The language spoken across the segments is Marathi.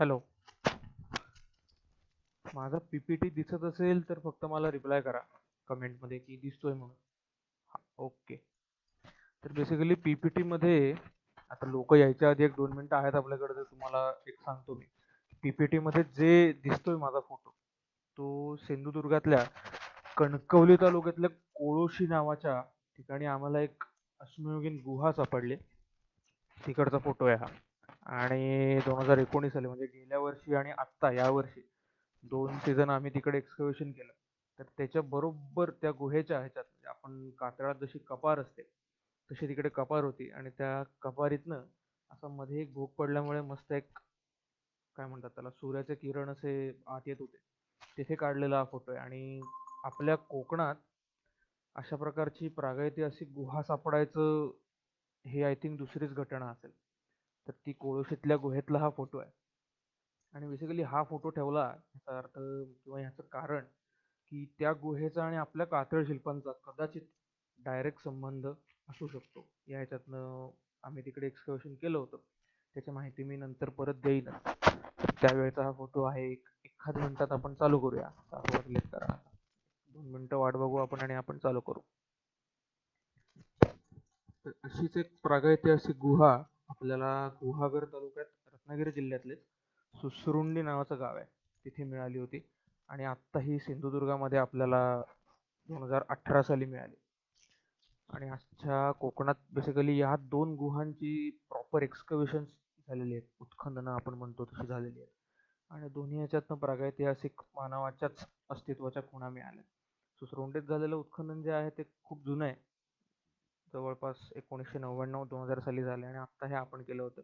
हॅलो. माझा पीपीटी दिसत असेल तर फक्त मला रिप्लाय करा कमेंटमध्ये की दिसतोय म्हणून. हा, ओके. तर बेसिकली पीपीटी मध्ये आता लोक यायच्या आधी 1-2 मिनिटं आहेत आपल्याकडे, तर तुम्हाला एक सांगतो मी. पीपीटी मध्ये जे दिसतोय माझा फोटो, तो सिंधुदुर्गातल्या कणकवली तालुक्यातल्या कोळोशी नावाच्या ठिकाणी आम्हाला एक अश्मयुगीन गुहा सापडली. तिकडचा फोटो आहे हा. आणि 2019 साली म्हणजे गेल्या वर्षी आणि आत्ता या वर्षी 2 सीझन आम्ही तिकडे एक्सकव्हेशन केलं. तर त्याच्या बरोबर त्या गुहेच्या ह्याच्यात म्हणजे आपण कातळात जशी कपार असते तशी तिकडे कपार होती, आणि त्या कपारीतनं असं मध्ये एक भोग पडल्यामुळे मस्त एक, काय म्हणतात त्याला, सूर्याचे किरण असे आत येत होते. तिथे काढलेला हा फोटो आहे. आणि आपल्या कोकणात अशा प्रकारची प्रागैतिहासिक गुहा सापडायचं हे आय थिंक दुसरीच घटना असेल. तर ती कोळशीतल्या गुहेतला हा फोटो आहे. आणि बेसिकली हा फोटो ठेवला याचा अर्थ किंवा याचं कारण की त्या गुहेचा आणि आपल्या कातळ शिल्पांचा कदाचित डायरेक्ट संबंध असू शकतो. या ह्याच्यातनं आम्ही तिकडे एक्सकर्शन केलं होतं, त्याची माहिती मी नंतर परत देईनच. त्यावेळेचा हा फोटो आहे. एखाद मिनिटात आपण चालू करूया. 7 वाजलेत, करा 2 मिनिटं वाट बघू आपण आणि आपण चालू करू. तर अशीच एक प्रागैतिहासिक गुहा आपल्याला गुहागर तालुक्यात रत्नागिरी जिल्ह्यातले सुसरुंडी नावाचं गाव आहे तिथे मिळाली होती. आणि आत्ता ही सिंधुदुर्गामध्ये आपल्याला 2018 साली मिळाली. आणि आजच्या कोकणात बेसिकली या 2 गुहांची प्रॉपर एक्सकव्हेशन झालेली आहेत, उत्खननं आपण म्हणतो तशी झालेली आहेत. आणि दोन्ही ह्याच्यातनं प्रागैतिहासिक मानवाच्याच अस्तित्वाच्या खुणा मिळाल्या. सुसरुंडीत झालेलं उत्खनन जे आहे ते खूप जुनं आहे, जवळपास 1999-2000 साली झाले. आणि आत्ता हे आपण केलं होतं.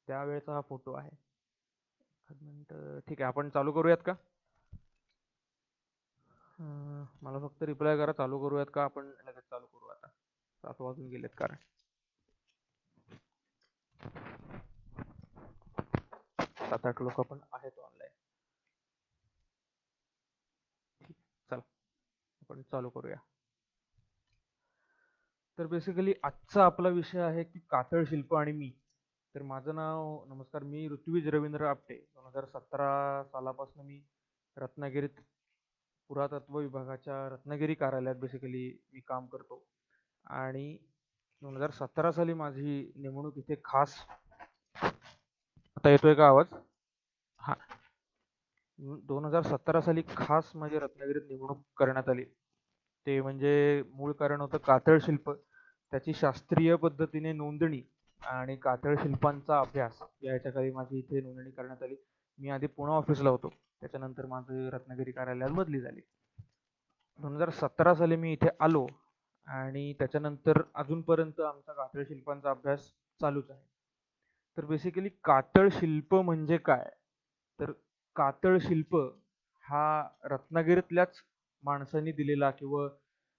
त्यावेळेचा हा फोटो आहे. एखाद मिनिट, ठीक आहे, आपण चालू करूयात का? मला फक्त रिप्लाय करा, चालू करूयात का? आपण लगेच चालू करू आता. 7 वाजून गेलेत कारण. 7-8 लोक पण आहेत ऑनलाईन. ठीक, चला आपण चालू करूया. तर बेसिकली आजचा आपला विषय आहे की कातळ शिल्प आणि मी. तर माझं नाव, नमस्कार, मी ऋत्विज रवींद्र आपटे. 2017 सालापासून मी रत्नागिरीत पुरातत्व विभागाच्या रत्नागिरी कार्यालयात बेसिकली मी काम करतो. आणि 2017 साली माझी नेमणूक इथे खास, आता येतोय का आवाज? हा. 2017 साली खास माझी रत्नागिरीत नेमणूक करण्यात आली. ते म्हणजे मूळ कारण होतं कातळ शिल्प, त्याची शास्त्रीय पद्धतीने नोंदणी आणि कातळ शिल्पांचा अभ्यास या ह्याच्याखाली माझी इथे नोंदणी करण्यात आली. मी आधी पुणे ऑफिसला होतो, त्याच्यानंतर माझं रत्नागिरी कार्यालयात बदली झाली. 2017 साली मी इथे आलो आणि त्याच्यानंतर अजूनपर्यंत आमचा कातळ शिल्पांचा अभ्यास चालूच आहे. तर बेसिकली कातळ शिल्प म्हणजे काय? तर कातळ शिल्प हा रत्नागिरीतल्याच माणसांनी दिलेला किंवा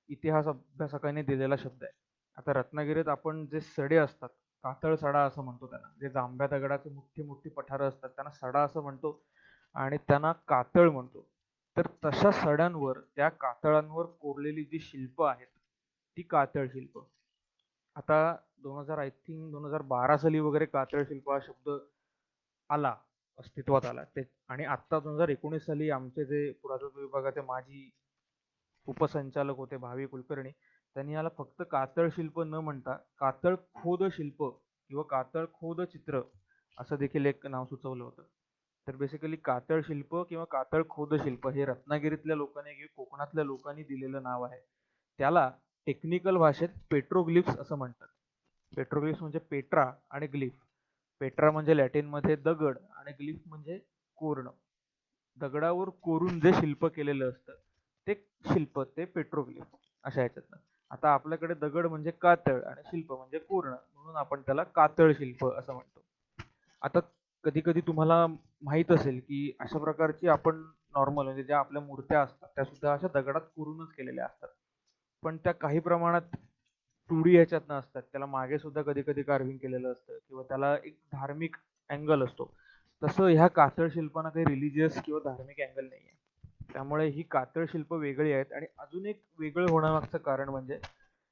इतिहास अभ्यासकांनी दिलेला शब्द आहे. आता रत्नागिरीत आपण जे सडे असतात, कातळ सडा असं म्हणतो त्यांना, जे जांभ्या दगडाचे मोठी मोठी पठारं असतात त्यांना सडा असं म्हणतो, आणि त्यांना कातळ म्हणतो. तर तशा सड्यांवर, त्या कातळांवर कोरलेली जी शिल्प आहेत ती कातळ शिल्प. आता 2012 साली वगैरे कातळ शिल्प हा शब्द आला, अस्तित्वात आला ते. आणि आत्ता 2019 साली आमचे जे पुरातत्व विभागाचे माजी उपसंचालक होते भावी कुलकर्णी, त्यांनी याला फक्त कातळ शिल्प न म्हणता कातळ खोद शिल्प किंवा कातळ खोद चित्र असं देखील एक नाव सुचवलं होतं. तर बेसिकली कातळ शिल्प किंवा कातळ खोद शिल्प हे रत्नागिरीतल्या लोकांनी किंवा कोकणातल्या लोकांनी दिलेलं नाव आहे. त्याला टेक्निकल भाषेत पेट्रोग्लिफ्स असं म्हणतात. पेट्रोग्लिफ्स म्हणजे पेट्रा आणि ग्लिफ. पेट्रा म्हणजे लॅटिनमध्ये दगड आणि ग्लिफ म्हणजे कोरण. दगडावर कोरून जे शिल्प केलेलं असतं ते शिल्प, ते पेट्रोग्लिफ अशा ह्याच्यातनं. आता आपल्याकडे दगड म्हणजे कातळ आणि शिल्प म्हणजे कोरण, म्हणून आपण त्याला कातळ शिल्प असं म्हणतो. आता कधी कधी तुम्हाला माहित असेल की अशा प्रकारची आपण नॉर्मल म्हणजे ज्या आपल्या मूर्त्या असतात त्या सुद्धा अशा दगडात कोरूनच केलेल्या असतात. पण त्या काही प्रमाणात 2D ह्याच्यातनं असतात, त्याला मागे सुद्धा कधी कधी कार्विंग केलेलं असतं किंवा त्याला एक धार्मिक अँगल असतो. तसं ह्या कातळ शिल्पांना काही रिलिजियस किंवा धार्मिक अँगल नाही आहे. त्यामुळे ही कातळ शिल्प वेगळी आहेत. आणि अजून एक वेगळं होण्यामागचं कारण म्हणजे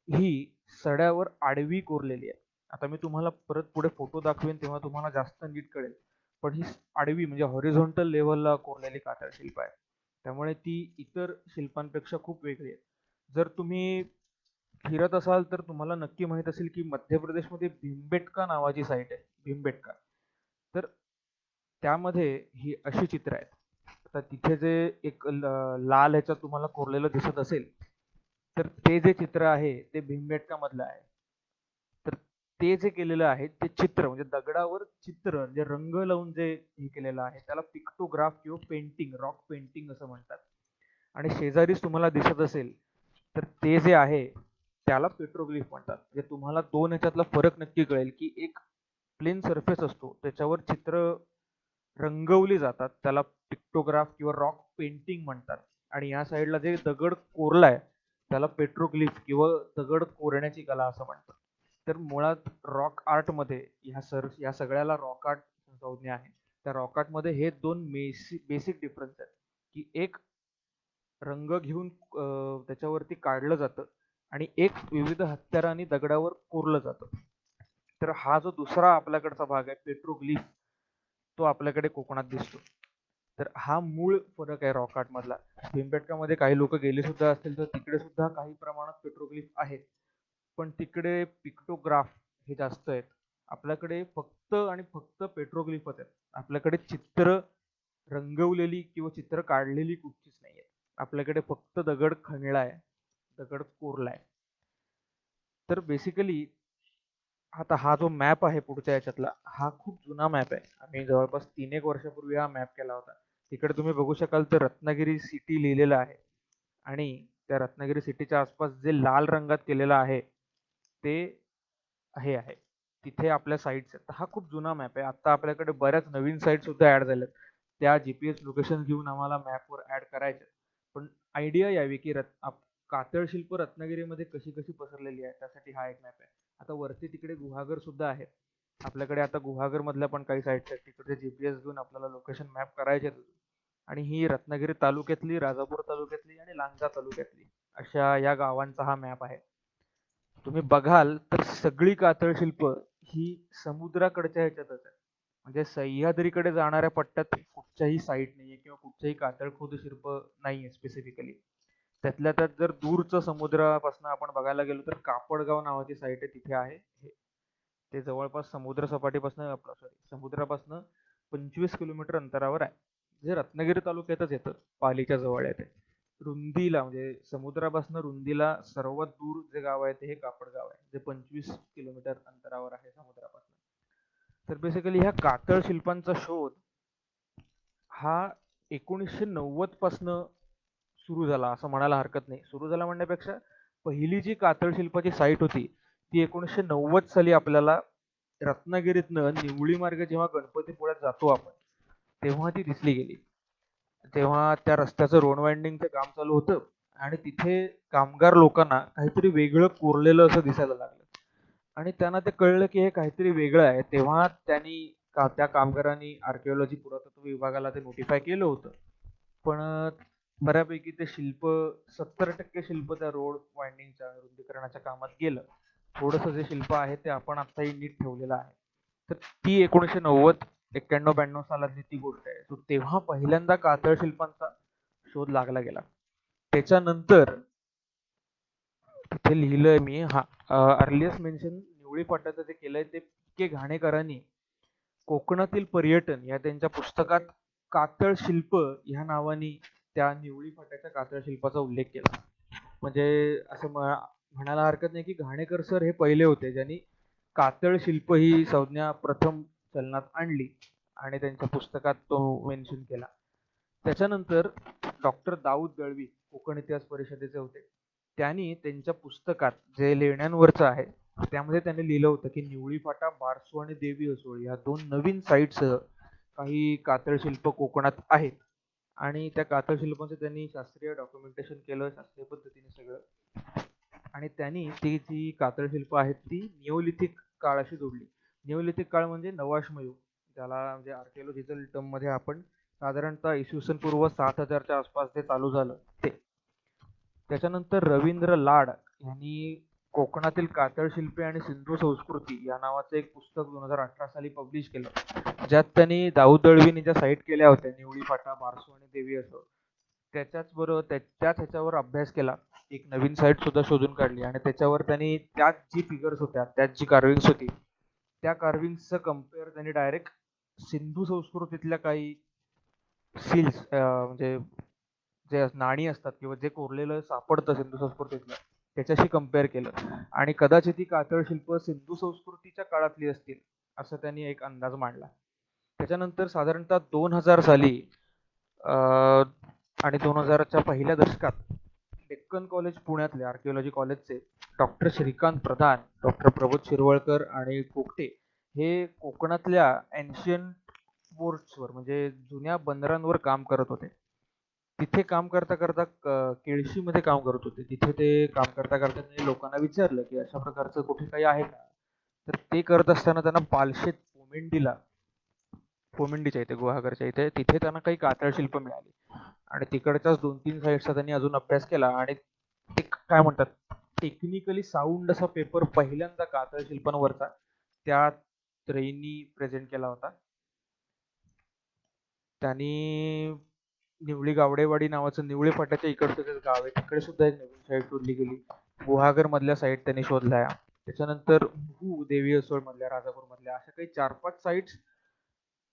ही सड्यावर आडवी कोरलेली आहे. आता मी तुम्हाला परत पुढे फोटो दाखवेन तेव्हा तुम्हाला जास्त नीट कळेल. पण ही आडवी म्हणजे हॉरिझॉन्टल लेवलला कोरलेली कातळ शिल्प आहे. त्यामुळे ती इतर शिल्पांपेक्षा खूप वेगळी आहे. जर तुम्ही फिरत असाल तर तुम्हाला नक्की माहित असेल की मध्य प्रदेशमध्ये भीमबेटका नावाची साईट आहे, भीमबेटका. तर त्यामध्ये ही अशी चित्र आहेत. आता तिथे जे एक लाल ह्याच्यात तुम्हाला कोरलेलं दिसत असेल, तर ते जे चित्र आहे ते भीमबेटका मधलं आहे. तर ते जे केलेलं आहे ते चित्र म्हणजे दगडावर चित्र जे रंग लावून जे हे केलेलं आहे त्याला पिक्टोग्राफ किंवा पेंटिंग, रॉक पेंटिंग असं म्हणतात. आणि शेजारीच तुम्हाला दिसत असेल तर ते जे आहे त्याला पेट्रोग्लिफ म्हणतात. म्हणजे तुम्हाला दोन ह्याच्यातला फरक नक्की कळेल की एक प्लेन सरफेस असतो त्याच्यावर चित्र रंगवली जातात, त्याला पिक्टोग्राफ किंवा रॉक पेंटिंग म्हणतात. आणि या साईडला जे दगड कोरलाय त्याला पेट्रोग्लिफ किंवा दगड कोरण्याची कला असं म्हणतात. तर मुळात रॉक आर्ट मध्ये या सगळ्याला रॉक आर्ट संज्ञा आहे. त्या रॉक आर्ट मध्ये हे दोन बेसिक डिफरन्स आहेत की एक रंग घेऊन त्याच्यावरती काढलं जातं आणि एक विविध हत्यारांनी दगडावर कोरलं जातं. तर हा जो दुसरा आपल्याकडचा भाग आहे पेट्रोग्लिफ, तो आपल्याकडे कोकणात दिसतो. तर हा मूळ फरक आहे रॉक आर्ट मधला. भीमबेटकामध्ये काही लोक गेले सुद्धा असतील तर तिकडे सुद्धा काही प्रमाणात पेट्रोग्लिफ आहेत, पण तिकडे पिक्टोग्राफ हे जास्त आहेत. आपल्याकडे फक्त आणि फक्त पेट्रोग्लिफच आहेत. आपल्याकडे चित्र रंगवलेली किंवा चित्र काढलेली कुठचीच नाही आहेत. आपल्याकडे फक्त दगड खणलाय, दगड कोरलाय. तर बेसिकली आता हा जो मॅप आहे पुढच्या याच्यातला, हा खूप जुना मॅप आहे. आम्ही जवळपास 3-1 वर्षापूर्वी हा मॅप केला होता. तिकडे तुम्ही बघू शकाल तर रत्नागिरी सिटी लिहिलेलं आहे आणि त्या रत्नागिरी सिटीच्या आसपास जे लाल रंगात केलेलं आहे ते हे आहे. तिथे आपल्या साईट्स आहेत. हा खूप जुना मॅप आहे. आता आपल्याकडे बऱ्याच नवीन साईट सुद्धा ऍड झाल्यात. त्या जीपीएस लोकेशन घेऊन आम्हाला मॅपवर ऍड करायचे. पण आयडिया यावी की कातळ शिल्प रत्नागिरीमध्ये कशी कशी पसरलेली आहे त्यासाठी हा एक मॅप आहे. आता वरती तिकडे गुहागर सुद्धा आहे. आपल्याकडे आता गुहागर मधल्या पण काही साईट्स आहेत. तिकडे जीपीएस घेऊन आपल्याला लोकेशन मॅप करायचे. आणि ही रत्नागिरी तालुक्यातली, राजापूर तालुक्यातली आणि लांजा तालुक्यातली अशा या गावांचा हा मॅप आहे. तुम्ही बघाल तर सगळी कातळ शिल्प ही समुद्राकडच्या ह्याच्यातच आहे. म्हणजे सह्याद्रीकडे जाणाऱ्या पट्ट्यात कुठच्याही साईट नाहीये किंवा कुठच्याही कातळ खोद शिल्प नाहीये स्पेसिफिकली. त्यातल्या त्यात जर दूरचं समुद्रापासून आपण बघायला गेलो तर कापडगाव नावाची साईट आहे, तिथे आहे ते जवळपास समुद्र सपाटीपासून आपलं समुद्रापासून 25 किलोमीटर अंतरावर आहे. जे रत्नागिरी तालुक्यातच येतं, पालीच्या जवळ आहे ते. रुंदीला म्हणजे समुद्रापासून रुंदीला सर्वात दूर जे गाव आहे ते हे कापडगाव आहे, जे 25 किलोमीटर अंतरावर आहे समुद्रापासून. तर बेसिकली ह्या कातळ शिल्पांचा शोध हा 1990 पासनं सुरू झाला असं म्हणायला हरकत नाही. सुरू झाला म्हणण्यापेक्षा पहिली जी कातळ शिल्पाची साईट होती ती 1990 साली आपल्याला रत्नागिरीतनं निवळी मार्ग जेव्हा गणपतीपुळ्यात जातो आपण तेव्हा ती दिसली गेली. तेव्हा त्या रस्त्याचं रोड वाइंडिंगचं काम चालू होतं आणि तिथे कामगार लोकांना काहीतरी वेगळं कोरलेलं असं दिसायला लागलं आणि त्यांना ते कळलं की हे काहीतरी वेगळं आहे. तेव्हा त्यांनी त्या कामगारांनी आर्किओलॉजी पुरातत्व विभागाला ते नोटिफाय केलं होतं. पण बऱ्यापैकी ते शिल्प 70% शिल्प त्या रोड वाइंडिंगच्या रुंदीकरणाच्या कामात गेलं. थोडंसं जे शिल्प आहे ते आपण आत्ताही नीट ठेवलेलं आहे. तर ती 1990 91-92 सालातली ती गोष्ट आहे. So तेव्हा पहिल्यांदा कातळ शिल्पांचा शोध लागला गेला. त्याच्यानंतर तिथे लिहिलंय मी हा अर्लिएस्ट मेन्शन निवळी फाट्याचं जे केलंय ते के घाणेकरांनी कोकणातील पर्यटन या त्यांच्या पुस्तकात कातळ शिल्प ह्या नावाने त्या निवळी फाट्याच्या कातळ शिल्पाचा उल्लेख केला. म्हणजे असं म्हणायला हरकत नाही की घाणेकर सर हे पहिले होते ज्यांनी कातळ शिल्प ही संज्ञा प्रथम चलनात आणली आणि त्यांच्या पुस्तकात तो मेन्शन केला. त्याच्यानंतर डॉक्टर दाऊद दळवी कोकण इतिहास परिषदेचे होते. त्यांनी त्यांच्या पुस्तकात जे लेण्यांवरचं आहे त्यामध्ये त्यांनी लिहिलं होतं की निवळी फाटा, बारसू आणि देवी असोळी या दोन नवीन साईटसह काही कातळ शिल्प कोकणात आहेत आणि त्या कातळ शिल्पांचं त्यांनी शास्त्रीय डॉक्युमेंटेशन केलं, शास्त्रीय पद्धतीने सगळं. आणि त्यांनी ती जी कातळ शिल्प आहेत ती निओलिथिक काळाशी जोडली. निओलिथिक काळ म्हणजे नवाश्म युग, ज्याला म्हणजे आर्किओलॉजिकल टर्म मध्ये आपण साधारणतः इसवी सन पूर्व 7000 च्या आसपास ते चालू झालं ते. त्याच्यानंतर रवींद्र लाड यांनी कोकणातील कातळ शिल्पे आणि सिंधू संस्कृती या नावाचं एक पुस्तक 2018 साली पब्लिश केलं, ज्यात त्यांनी दाऊद दळवींनी ज्या साईट केल्या होत्या निवळी फाटा, बारसू आणि देवी असं, त्याच्याच बरोबर त्याच ह्याच्यावर अभ्यास केला. एक नवीन साईट सुद्धा शोधून काढली आणि त्याच्यावर त्यांनी त्यात जी फिगर्स होत्या, त्यात जी कार्विंग्स होती, त्या कार्विंग्सचं कम्पेअर त्यांनी डायरेक्ट सिंधू संस्कृतीतल्या काही सील्स म्हणजे जे नाणी असतात किंवा जे कोरलेलं सापडतं सिंधू संस्कृतीतलं त्याच्याशी कम्पेअर केलं आणि कदाचित ही कातळ शिल्प सिंधू संस्कृतीच्या काळातली असतील असं त्यांनी एक अंदाज मांडला. त्याच्यानंतर साधारणतः 2000 साली आणि 2000च्या पहिल्या दशकात डेक्कन कॉलेज पुण्यातले आर्किओलॉजी कॉलेजचे डॉक्टर श्रीकांत प्रधान, डॉक्टर प्रबोध शिरवळकर आणि कोकटे हे कोकणातल्या एन्शियंट पोर्ट्सवर म्हणजे जुन्या बंदरांवर काम करत होते. तिथे काम करता करता केळशीमध्ये काम करत होते. तिथे ते काम करता करता त्यांनी लोकांना विचारलं की अशा प्रकारचं कुठे काही आहे का? तर ते करत असताना त्यांना पालशेत पोमिंडीच्या इथे गुहागरच्या इथे तिथे त्यांना काही कातळ शिल्प मिळाली आणि तिकडच्याच 2-3 साईट्सचा त्यांनी अजून अभ्यास केला आणि ते काय म्हणतात टेक्निकली साऊंड असा पेपर पहिल्यांदा कातळ शिल्पांवरचा त्या त्रयींनी प्रेझेंट केला होता. त्यांनी निवळी गावडेवाडी नावाचं निवळी फाट्याच्या इकडचं जे गाव आहे तिकडे सुद्धा एक नवीन साईट शोधली गेली. गुहागर मधल्या साईट त्यांनी शोधल्या. त्याच्यानंतर देवी असोळ मधल्या, राजापूर मधल्या अशा काही 4-5 साईट्स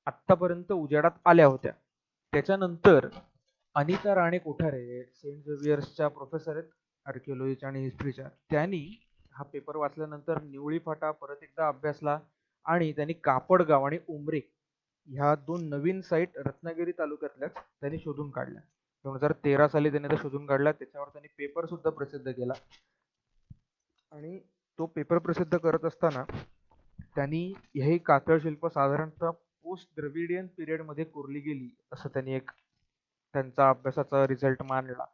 आत्तापर्यंत उजेडात आल्या होत्या. त्याच्यानंतर अनिता राणे कोठारे सेंट झेवियर्सच्या प्रोफेसर आहेत आर्किओलॉजीच्या आणि हिस्ट्रीच्या, त्यांनी हा पेपर वाचल्यानंतर निवळी फाटा परत एकदा अभ्यासला आणि त्यांनी कापडगाव आणि उमरे ह्या 2 नवीन साईट रत्नागिरी तालुक्यातल्याच त्यांनी शोधून काढल्या. 2013 साली त्यांनी त्या शोधून काढल्या. त्याच्यावर त्यांनी पेपर सुद्धा प्रसिद्ध केला आणि तो पेपर प्रसिद्ध करत असताना त्यांनी हे कातळ शिल्प साधारणतः पोस्ट द्रविडियन पिरियड मध्ये कोरली गेली असं त्यांनी एक त्यांचा अभ्यासाचा रिझल्ट मांडला.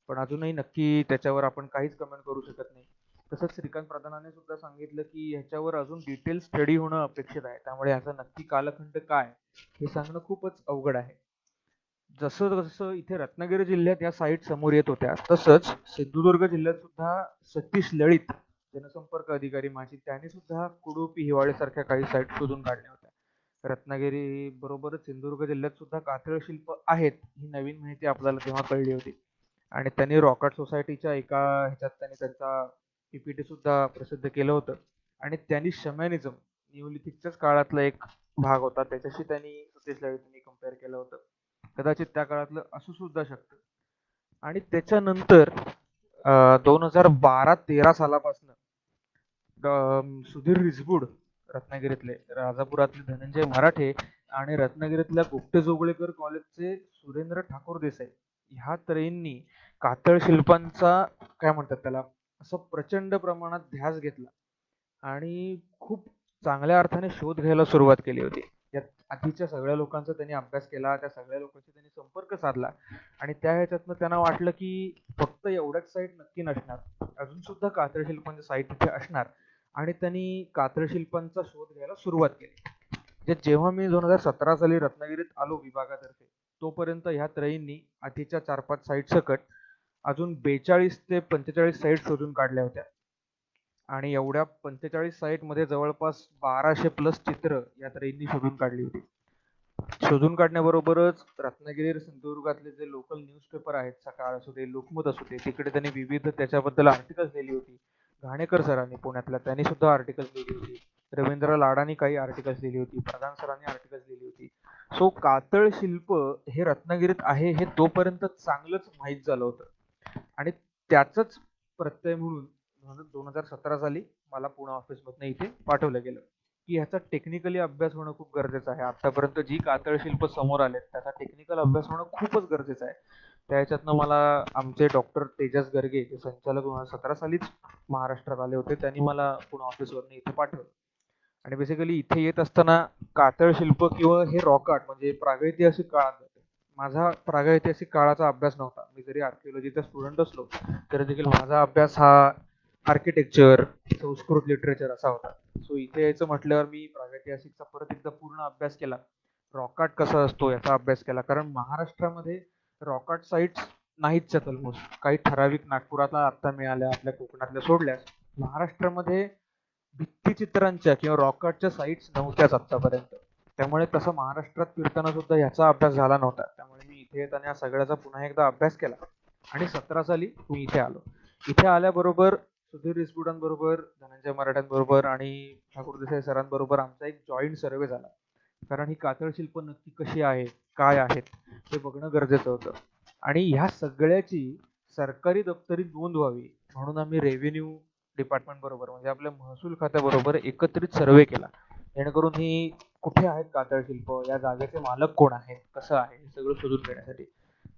पण अजूनही नक्की त्याच्यावर आपण काहीच कमेंट करू शकत नाही. तसंच श्रीकांत प्रधानाने सुद्धा सांगितलं की ह्याच्यावर अजून डिटेल स्टडी होणं अपेक्षित आहे, त्यामुळे ह्याचा नक्की कालखंड काय हे सांगणं खूपच अवघड आहे. जसं जसं इथे रत्नागिरी जिल्ह्यात या साईट समोर येत होत्या तसंच सिंधुदुर्ग जिल्ह्यात सुद्धा सतीश लळित जनसंपर्क अधिकारी माझी त्यांनी सुद्धा कुडुपी हिवाळेसारख्या काही साईट शोधून काढल्या होत्या. रत्नागिरी बरोबरच सिंधुदुर्ग जिल्ह्यात सुद्धा कातळ शिल्प आहेत ही नवीन माहिती आपल्याला तेव्हा कळली होती आणि त्यांनी रॉकआर्ट सोसायटीच्या एका ह्याच्यात त्यांनी त्यांचा पीपीटी सुद्धा प्रसिद्ध केलं होतं आणि त्यांनी शमॅनिझम निओलिथिकच्याच काळातला एक भाग होता त्याच्याशी त्यांनी सतीश लळितांनी कम्पेअर केलं होतं. कदाचित त्या काळातलं असू सुद्धा शकतं. आणि त्याच्यानंतर 2012-13 सालापासून सुधीर रिसबूड रत्नागिरीतले, राजापुरातले धनंजय मराठे आणि रत्नागिरीतल्या गुप्ते जोगळेकर कॉलेजचे सुरेंद्र ठाकूर देसाई ह्या त्रयींनी कातळ शिल्पांचा काय म्हणतात त्याला असं प्रचंड प्रमाणात ध्यास घेतला आणि खूप चांगल्या अर्थाने शोध घ्यायला सुरुवात केली होती. यात आधीच्या सगळ्या लोकांचा त्यांनी अभ्यास केला, त्या सगळ्या लोकांशी त्यांनी संपर्क साधला आणि त्या ह्याच्यातनं त्यांना वाटलं की फक्त एवढ्याच साईट नक्की नसणार, अजून सुद्धा कातळ शिल्पांच्या साईट तिथे असणार आणि त्यांनी कातळ शिल्पांचा शोध घ्यायला सुरुवात केली. जेव्हा मी 2017 साली रत्नागिरीत आलो विभागातर्फे तोपर्यंत ह्या त्रयींनी आधीच्या 4-5 साईट सकट अजून 42 ते 45 साईट शोधून काढल्या होत्या आणि एवढ्या 45 साईट मध्ये जवळपास 1200 प्लस चित्र या त्रयींनी शोधून काढली होती. शोधून काढण्याबरोबरच रत्नागिरी सिंधुदुर्गातले जे लोकल न्यूजपेपर आहेत, सकाळ असू दे, लोकमत असू दे, तिकडे त्यांनी विविध त्याच्याबद्दल आर्टिकल्स लिहिली होती. घाणेकर सरांनी पुण्यातल्या त्यांनी सुद्धा आर्टिकल्स लिहिली होती. रवींद्र लाडांनी काही आर्टिकल्स लिहिली होती. प्रधान सरांनी आर्टिकल्स लिहिली होती. सो कातळ शिल्प हे रत्नागिरीत आहे हे तोपर्यंत चांगलंच माहीत झालं होतं आणि त्याचंच प्रत्यय म्हणून 2017 साली मला पुणे ऑफिसमधनं इथे पाठवलं गेलं की ह्याचा टेक्निकली अभ्यास होणं खूप गरजेचं आहे. आतापर्यंत जी कातळ शिल्प समोर आलेत त्याचा टेक्निकल अभ्यास होणं खूपच गरजेचं आहे. त्या ह्याच्यातनं मला आमचे डॉक्टर तेजस गर्गे जे संचालक 2017 सालीच महाराष्ट्रात आले होते त्यांनी मला पुणे ऑफिसवरून इथे पाठवलं आणि बेसिकली इथे येत असताना कातळ शिल्प किंवा हे रॉक आर्ट म्हणजे प्रागैतिहासिक काळात जाते. माझा प्रागैतिहासिक काळाचा अभ्यास नव्हता. मी जरी आर्किओलॉजीचा स्टुडंट असलो तरी देखील माझा अभ्यास हा आर्किटेक्चर, संस्कृत लिटरेचर असा होता. सो इथे यायचं म्हटल्यावर मी प्रागैतिहासिकचा परत एकदा पूर्ण अभ्यास केला. रॉक आर्ट कसा असतो याचा अभ्यास केला, कारण महाराष्ट्रामध्ये रॉक आर्ट साईट्स नाहीच आहेत ऑलमोस्ट. काही ठराविक नागपुरातला आत्ता मिळाल्या, आपल्या कोकणातल्या सोडल्यास महाराष्ट्रामध्ये भित्तिचित्रांच्या किंवा रॉकआर्टच्या साईट्स नव्हत्याच आतापर्यंत. त्यामुळे तसं महाराष्ट्रात फिरताना सुद्धा ह्याचा अभ्यास झाला नव्हता. त्यामुळे मी इथे येताना या सगळ्याचा पुन्हा एकदा अभ्यास केला आणि 17 साली मी इथे आलो. इथे आल्याबरोबर सुधीर रिसबुडांबरोबर, धनंजय मराठ्यांबरोबर आणि ठाकूर देसाई सरांबरोबर आमचा एक जॉईंट सर्वे झाला. कारण ही कातळ शिल्प नक्की कशी आहेत, काय आहेत हे बघणं गरजेचं होतं. आणि ह्या सगळ्याची सरकारी दप्तरी नोंद व्हावी म्हणून आम्ही रेव्हेन्यू डिपार्टमेंट बरोबर म्हणजे आपल्या महसूल खात्याबरोबर एकत्रित सर्वे केला. जेणेकरून ही कुठे आहेत कातळ शिल्प, या जागेचे मालक कोण आहेत, कसं आहे हे सगळं शोधून घेण्यासाठी.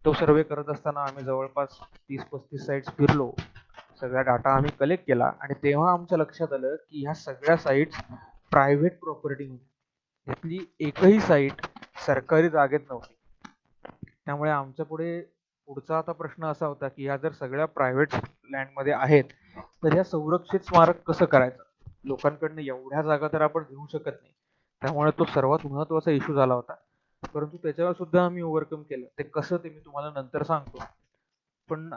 तो सर्वे करत असताना आम्ही जवळपास 30-35 साईट्स फिरलो. सगळा डाटा आम्ही कलेक्ट केला आणि तेव्हा आमच्या लक्षात आलं की ह्या सगळ्या साईट्स प्रायव्हेट प्रॉपर्टी होती. यातली एकही साईट सरकारी जागेत नव्हती. त्यामुळे आमच्या पुढचा आता प्रश्न असा होता की ह्या जर सगळ्या प्रायव्हेट लँडमध्ये आहेत तर ह्या संरक्षित स्मारक कसं करायचं. लोकांकडनं एवढ्या जागा तर आपण घेऊ शकत नाही. त्यामुळे तो सर्वात महत्त्वाचा इश्यू झाला होता. परंतु त्याच्यावर सुद्धा आम्ही ओव्हरकम केलं. ते कसं ते मी तुम्हाला नंतर सांगतो. पण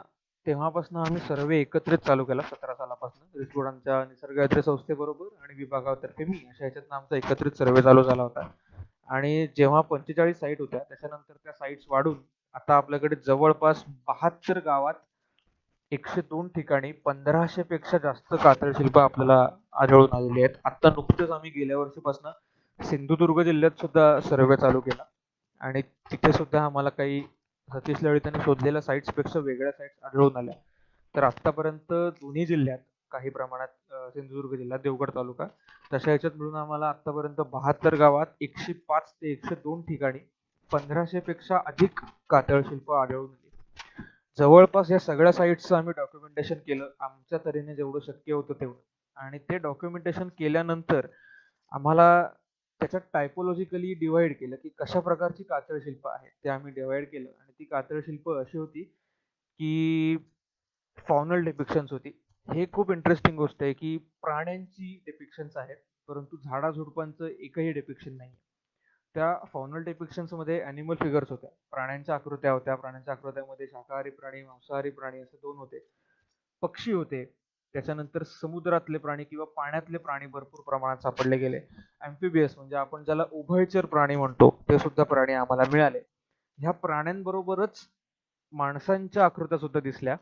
तेव्हापासून आम्ही सर्वे एकत्रित चालू केला 17 सालापासून. रिसोडांच्या निसर्गात्रे संस्थेबरोबर आणि विभागातर्फे मी अशा ह्याच्यातनं आमचा एकत्रित सर्वे चालू झाला होता. आणि जेव्हा 45 साईट होत्या त्याच्यानंतर त्या साईट्स वाढून आता आपल्याकडे जवळपास 72 गावात 102 ठिकाणी 1500 पेक्षा जास्त कातळ शिल्प आपल्याला आढळून आलेली आहेत. आता नुकतंच आम्ही गेल्या वर्षीपासून सिंधुदुर्ग जिल्ह्यात सुद्धा सर्वे चालू केला आणि तिथे सुद्धा आम्हाला काही सतीश लळितांनी शोधलेल्या साईट्स पेक्षा वेगळ्या साईट्स आढळून आल्या. तर आतापर्यंत दोन्ही जिल्ह्यात काही प्रमाणात सिंधुदुर्ग जिल्हा, देवगड तालुका तशा ह्याच्यात मिळून आम्हाला आतापर्यंत 72 गावात 105 ते 102 ठिकाणी 1500 पेक्षा अधिक कातळ शिल्प आढळून आली. जवळपास या सगळ्या साईट्सचं आम्ही डॉक्युमेंटेशन केलं आमच्या तऱ्हेने जेवढं शक्य होतं तेवढं. आणि ते डॉक्युमेंटेशन केल्यानंतर आम्हाला त्याच्यात टायपोलॉजिकली डिवाइड केलं की कशा प्रकारची कातळ शिल्प आहेत ते आम्ही डिवाइड केलं. आणि ती कातळ शिल्प अशी होती की फॉनल डिपिक्शन्स होती. हे खूप इंटरेस्टिंग गोष्ट आहे की प्राण्यांची डिपिक्शन्स आहेत परंतु झाडाझुडपांचं एकही डिपिक्शन नाही. त्या फॉनल डिपिक्शन्स मध्ये अॅनिमल फिगर्स होत्या, प्राण्यांच्या आकृत्या होत्या. प्राण्यांच्या आकृत्यामध्ये शाकाहारी प्राणी, मांसाहारी प्राणी असे दोन होते. पक्षी होते. त्याच्यानंतर समुद्रातले प्राणी किंवा पाण्यातले प्राणी भरपूर प्रमाणात सापडले गेले. अँफिबियस म्हणजे आपण ज्याला उभयचर प्राणी म्हणतो ते सुद्धा प्राणी आम्हाला मिळाले. ह्या प्राण्यांबरोबरच माणसांच्या आकृत्या सुद्धा दिसल्या.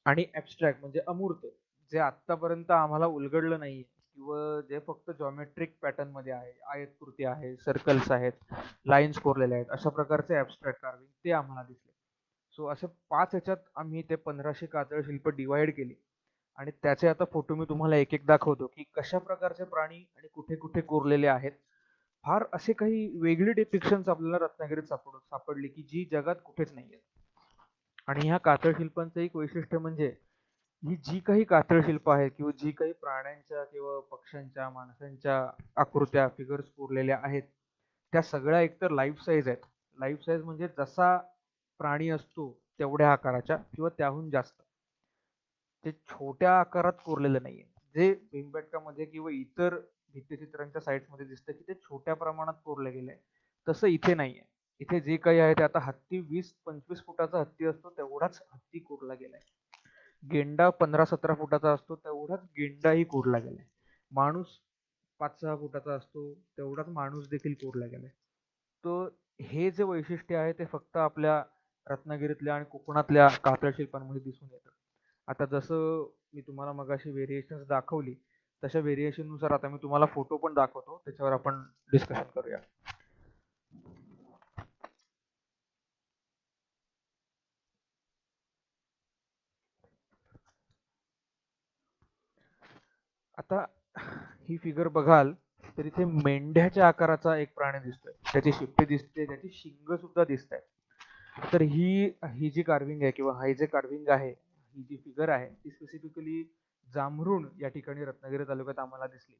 आणि ॲब्स्ट्रॅक्ट म्हणजे अमूर्त, जे आत्तापर्यंत आम्हाला उलगडलं नाहीये किंवा जे फक्त जॉमेट्रिक पॅटर्न मध्ये आहे, आयतकृती आहे, सर्कल्स आहेत, लाईन्स कोरलेल्या आहेत, अशा प्रकारचे ॲब्स्ट्रॅक्ट कार्विंग ते आम्हाला दिसले. सो असे 5 ह्याच्यात आम्ही ते 1500 कातळ शिल्प डिवाइड केली. आणि त्याचे आता फोटो मी तुम्हाला एक एक दाखवतो की कशा प्रकारचे प्राणी आणि कुठे कुठे कोरलेले आहेत. फार असे काही वेगळी डिपिक्शन्स आपल्याला रत्नागिरीत सापडली की जी जगात कुठेच नाहीये. आणि ह्या कातळ शिल्पांचं एक वैशिष्ट्य म्हणजे ही जी काही कातळ शिल्प आहेत किंवा जी काही प्राण्यांच्या किंवा पक्ष्यांच्या, माणसांच्या आकृत्या, फिगर्स कोरलेल्या आहेत त्या सगळ्या एकतर लाईफ साईज आहेत. लाईफ साईज म्हणजे जसा प्राणी असतो तेवढ्या आकाराच्या किंवा त्याहून जास्त. ते छोट्या आकारात कोरलेलं नाहीये. जे भीमबेटकामध्ये किंवा इतर भित्तिचित्रांच्या साईट्स मध्ये दिसतं की ते छोट्या प्रमाणात कोरलं गेलंय, तसं इथे नाहीये. इथे जे काही आहे ते आता हत्ती 20-25 फुटाचा हत्ती असतो तेवढाच हत्ती कोरला गेलाय. गेंडा 15-17 फुटाचा असतो तेवढाच गेंडाही कोरला गेलाय. माणूस 5-6 फुटाचा असतो तेवढाच माणूस देखील कोरला गेलाय. तो हे जे वैशिष्ट्य आहे ते फक्त आपल्या रत्नागिरीतल्या आणि कोकणातल्या कातळ शिल्पांमध्ये दिसून येतं. आता जसं मी तुम्हाला मगाशी व्हेरिएशन्स दाखवली तशा व्हेरिएशन नुसार आता मी तुम्हाला फोटो पण दाखवतो, त्याच्यावर आपण डिस्कशन करूया. आता ही फिगर बघाल तर इथे मेंढ्याच्या आकाराचा एक प्राणी दिसतोय, त्याची शिप्पी दिसते, त्याची शिंग सुद्धा दिसत आहे. तर ही ही जी कार्विंग आहे किंवा हा जे कार्विंग आहे, ही जी फिगर आहे ती स्पेसिफिकली जांभरुण या ठिकाणी रत्नागिरी तालुक्यात आम्हाला दिसली.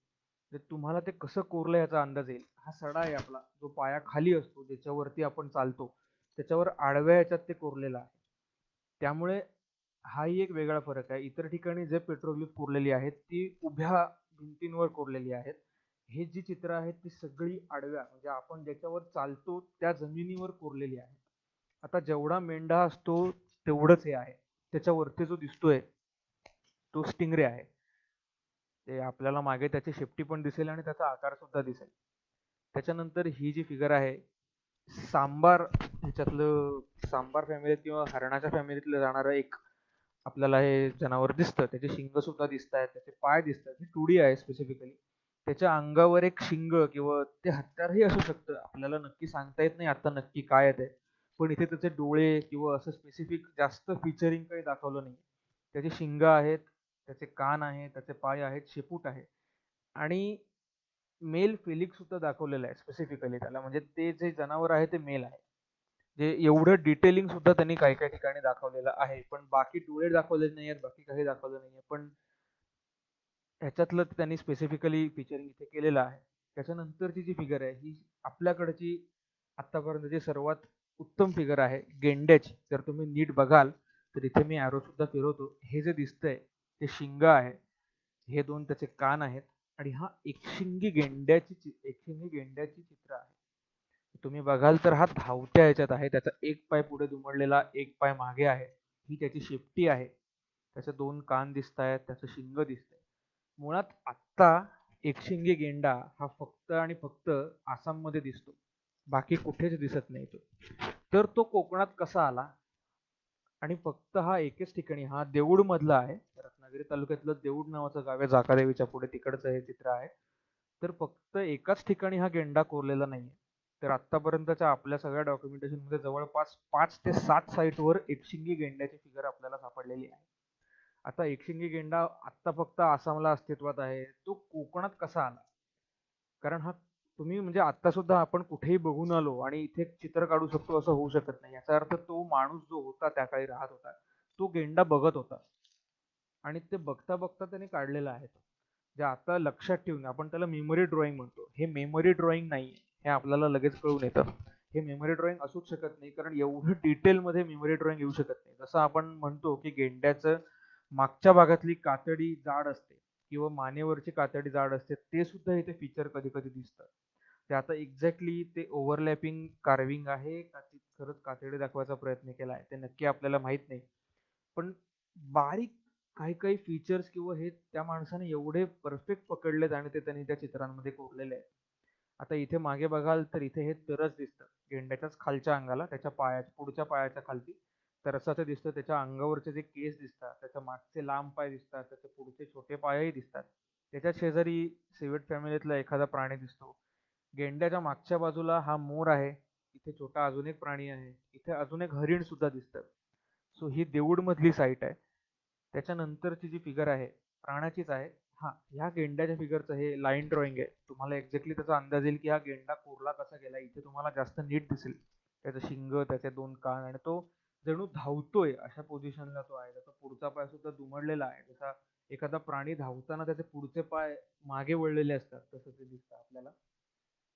तर तुम्हाला ते कसं कोरलं याचा अंदाज येईल. हा सडा आहे आपला जो पाया खाली असतो ज्याच्यावरती आपण चालतो, त्याच्यावर आडव्या याच्यात ते कोरलेलं आहे. त्यामुळे हाही एक वेगळा फरक आहे. इतर ठिकाणी जे पेट्रोग्लिफ कोरलेली आहेत ती उभ्या भिंतींवर कोरलेली आहेत. हे जी चित्र आहेत ती सगळी आडव्या म्हणजे आपण ज्याच्यावर चालतो त्या जमिनीवर कोरलेली आहेत. आता जेवढा मेंढा असतो तेवढंच हे आहे. त्याच्यावरती जो दिसतोय तो स्टिंगरे आहे. ते आपल्याला मागे त्याची शेपटी पण दिसेल आणि त्याचा आकार सुद्धा दिसेल. त्याच्यानंतर ही जी फिगर आहे, सांबार ह्याच्यातलं, सांबार फॅमिलीत किंवा हरणाच्या फॅमिलीतलं जाणारं एक आपल्याला हे जनावर दिसतं. त्याचे शिंग सुद्धा दिसत आहेत, त्याचे पाय दिसत आहेत. ही 2D आहे स्पेसिफिकली. त्याच्या अंगावर एक शिंग किंवा ते हत्यारही असू शकतं. आपल्याला नक्की सांगता येत नाही आता नक्की काय आहे ते. पण इथे त्याचे डोळे किंवा असं स्पेसिफिक जास्त फीचरिंग काही दाखवलं नाही. त्याची शिंग आहेत, त्याचे कान आहेत, त्याचे पाय आहेत, शेपूट आहे आणि मेल फेलिक्स सुद्धा दाखवलेलं आहे स्पेसिफिकली त्याला. म्हणजे ते जे जनावर आहे ते मेल आहे. जे एवढं डिटेलिंग सुद्धा त्यांनी काही काही ठिकाणी दाखवलेलं आहे. पण बाकी डोळे दाखवलेले नाही आहेत, बाकी काही दाखवलं नाहीये. पण ह्याच्यातलं त्यांनी स्पेसिफिकली फीचरिंग इथे केलेलं आहे. त्याच्यानंतरची जी फिगर आहे ही आपल्याकडची आतापर्यंतची सर्वात उत्तम फिगर आहे गेंड्याची. जर तुम्ही नीट बघाल तर इथे मी ॲरो सुद्धा फिरवतो. हे जे दिसतंय ते शिंग आहे, हे दोन त्याचे कान आहेत आणि हा एकशिंगी गेंड्याची चित्र आहे. तुम्ही बघाल तर हा धावत्या ह्याच्यात आहे. त्याचा एक पाय पुढे दुमडलेला, एक पाय मागे आहे. ही त्याची शेपटी आहे. त्याचे दोन कान दिसत आहेत, त्याचं शिंग दिसतंय. मुळात आत्ता एकशिंगी गेंडा हा फक्त आणि फक्त आसाममध्ये दिसतो, बाकी कुठेच दिसत नाही तो. तर तो कोकणात कसा आला आणि फक्त हा एकच ठिकाणी, हा देऊळ मधला आहे, रत्नागिरी तालुक्यातलं देऊळ नावाचं गाव आहे, जाकादेवीच्या पुढे, तिकडचं हे चित्र आहे. तर फक्त एकाच ठिकाणी हा गेंडा कोरलेला नाहीये. तर आतापर्यंतच्या आपल्या सगळ्या डॉक्युमेंटेशन मध्ये जवळपास 5 ते 7 साईटवर एकशिंगी गेंड्याची फिगर आपल्याला सापडलेली आहे. आता एकशिंगी गेंडा आत्ता फक्त आसामला अस्तित्वात आहे, तो कोकणात कसा आला? कारण हा, तुम्ही म्हणजे आता सुद्धा आपण कुठेही बघून आलो आणि इथे चित्र काढू शकतो असं होऊ शकत नाही. याचा अर्थ तो माणूस जो होता त्या काळी राहत होता, तो गेंडा बघत होता आणि ते बघता बघता त्याने काढलेला आहे. जे आता लक्षात ठेवून आपण त्याला मेमरी ड्रॉइंग म्हणतो. हे मेमरी ड्रॉइंग नाही, हे आपल्याला लगेच कळून येतं. हे मेमरी ड्रॉइंग असूच शकत नाही, कारण एवढं डिटेलमध्ये मेमरी ड्रॉइंग येऊ शकत नाही. जसं आपण म्हणतो की गेंड्याचं मागच्या भागातली कातडी जाड असते किंवा मानेवरची कातडी जाड असते, ते सुद्धा इथे फीचर कधी कधी दिसतं. ते आता एक्झॅक्टली ते ओव्हरलॅपिंग कार्विंग आहे का ती खरंच कातडी दाखवायचा प्रयत्न केला आहे ते नक्की आपल्याला माहित नाही. पण बारीक काही काही फीचर्स किंवा हे त्या माणसाने एवढे परफेक्ट पकडलेत आणि ते त्यांनी त्या चित्रांमध्ये कोरलेले आहेत. आता इथे मागे बघाल तर इथे हे तरच दिसतं गेंड्याच्याच खालच्या अंगाला, त्याच्या पायाच्या पुढच्या पायाच्या खालती तरसाचं दिसतं. त्याच्या अंगावरचे जे केस दिसतात, त्याच्या मागचे लांब पाय दिसतात, त्याचे पुढचे छोटे पायही दिसतात. त्याच्या शेजारी सिव्हिड फॅमिलीतला एखादा प्राणी दिसतो. गेंड्याच्या मागच्या बाजूला हा मोर आहे, इथे छोटा अजून एक प्राणी आहे, इथे अजून एक हरिण सुद्धा दिसतं. सो ही देऊड मधली साईट आहे. त्याच्यानंतरची जी फिगर आहे प्राण्याचीच आहे. हा, ह्या गेंड्याच्या फिगरचं हे लाईन ड्रॉइंग आहे. तुम्हाला एक्झॅक्टली त्याचा अंदाज येईल की हा गेंडा कोरला कसा गेला. इथे तुम्हाला जास्त नीट दिसेल त्याचं शिंग, त्याचे दोन कान आणि तो जणू धावतोय अशा पोझिशनला तो आहे. त्याचा पुढचा पाय सुद्धा दुमडलेला आहे. जसा एखादा प्राणी धावताना त्याचे पुढचे पाय मागे वळलेले असतात तसं ते दिसतं आपल्याला.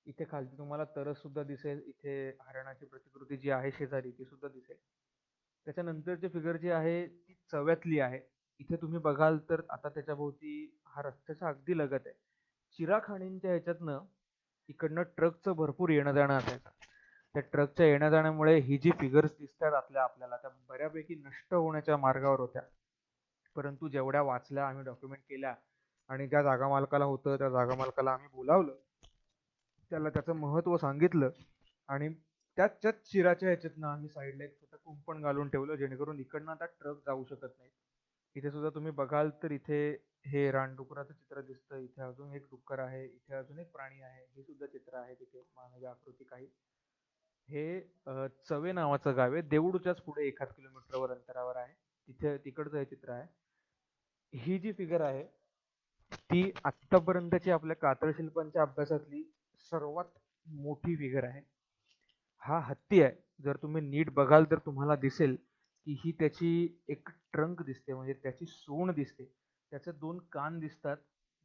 इथे खालती तुम्हाला तरस सुद्धा दिसेल. इथे हरणाची प्रतिकृती जी आहे शेजारी ती सुद्धा दिसेल. त्याच्यानंतरची फिगर जी आहे ती चव्यातली आहे. इथे तुम्ही बघाल तर आता त्याच्या भोवती हा रस्त्याच्या अगदी लगत आहे. चिराखाणींच्या ह्याच्यातनं इकडनं ट्रकचं भरपूर येणं जाणं असायचं. त्या ट्रकच्या येण्या जाण्यामुळे ही जी फिगर्स दिसतात आपल्याला त्या बऱ्यापैकी नष्ट होण्याच्या मार्गावर होत्या. परंतु जेवढ्या वाचल्या आम्ही, डॉक्युमेंट केल्या आणि ज्या जागा मालकाला होतं त्या जागा मालकाला आम्ही बोलावलं, त्याला त्याचं महत्त्व सांगितलं आणि त्याच चिराच्या ह्याच्यातनं आम्ही साईडला एक छोटं कुंपण घालून ठेवलं, जेणेकरून इकडनं आता ट्रक जाऊ शकत नाही. इथे सुद्धा तुम्ही बघाल तर इथे हे रानडुकराचं चित्र दिसतं. इथे अजून एक डुक्कर आहे, इथे अजून एक प्राणी आहे, हे सुद्धा चित्र आहे तिथे मानवी आकृती काही. हे चवे नावाचं गाव आहे, देऊळच्याच पुढे 1 किलोमीटरवर अंतरावर आहे. तिथे तिकडचं हे चित्र आहे. ही जी फिगर आहे ती आत्तापर्यंतची आपल्या कातळ शिल्पांच्या अभ्यासातली सर्वात मोठी फिगर आहे. हा हत्ती आहे. जर तुम्ही नीट बघाल तर तुम्हाला दिसेल की ही त्याची एक ट्रंक दिसते, म्हणजे त्याची सोंड दिसते. त्याचे दोन कान दिसतात,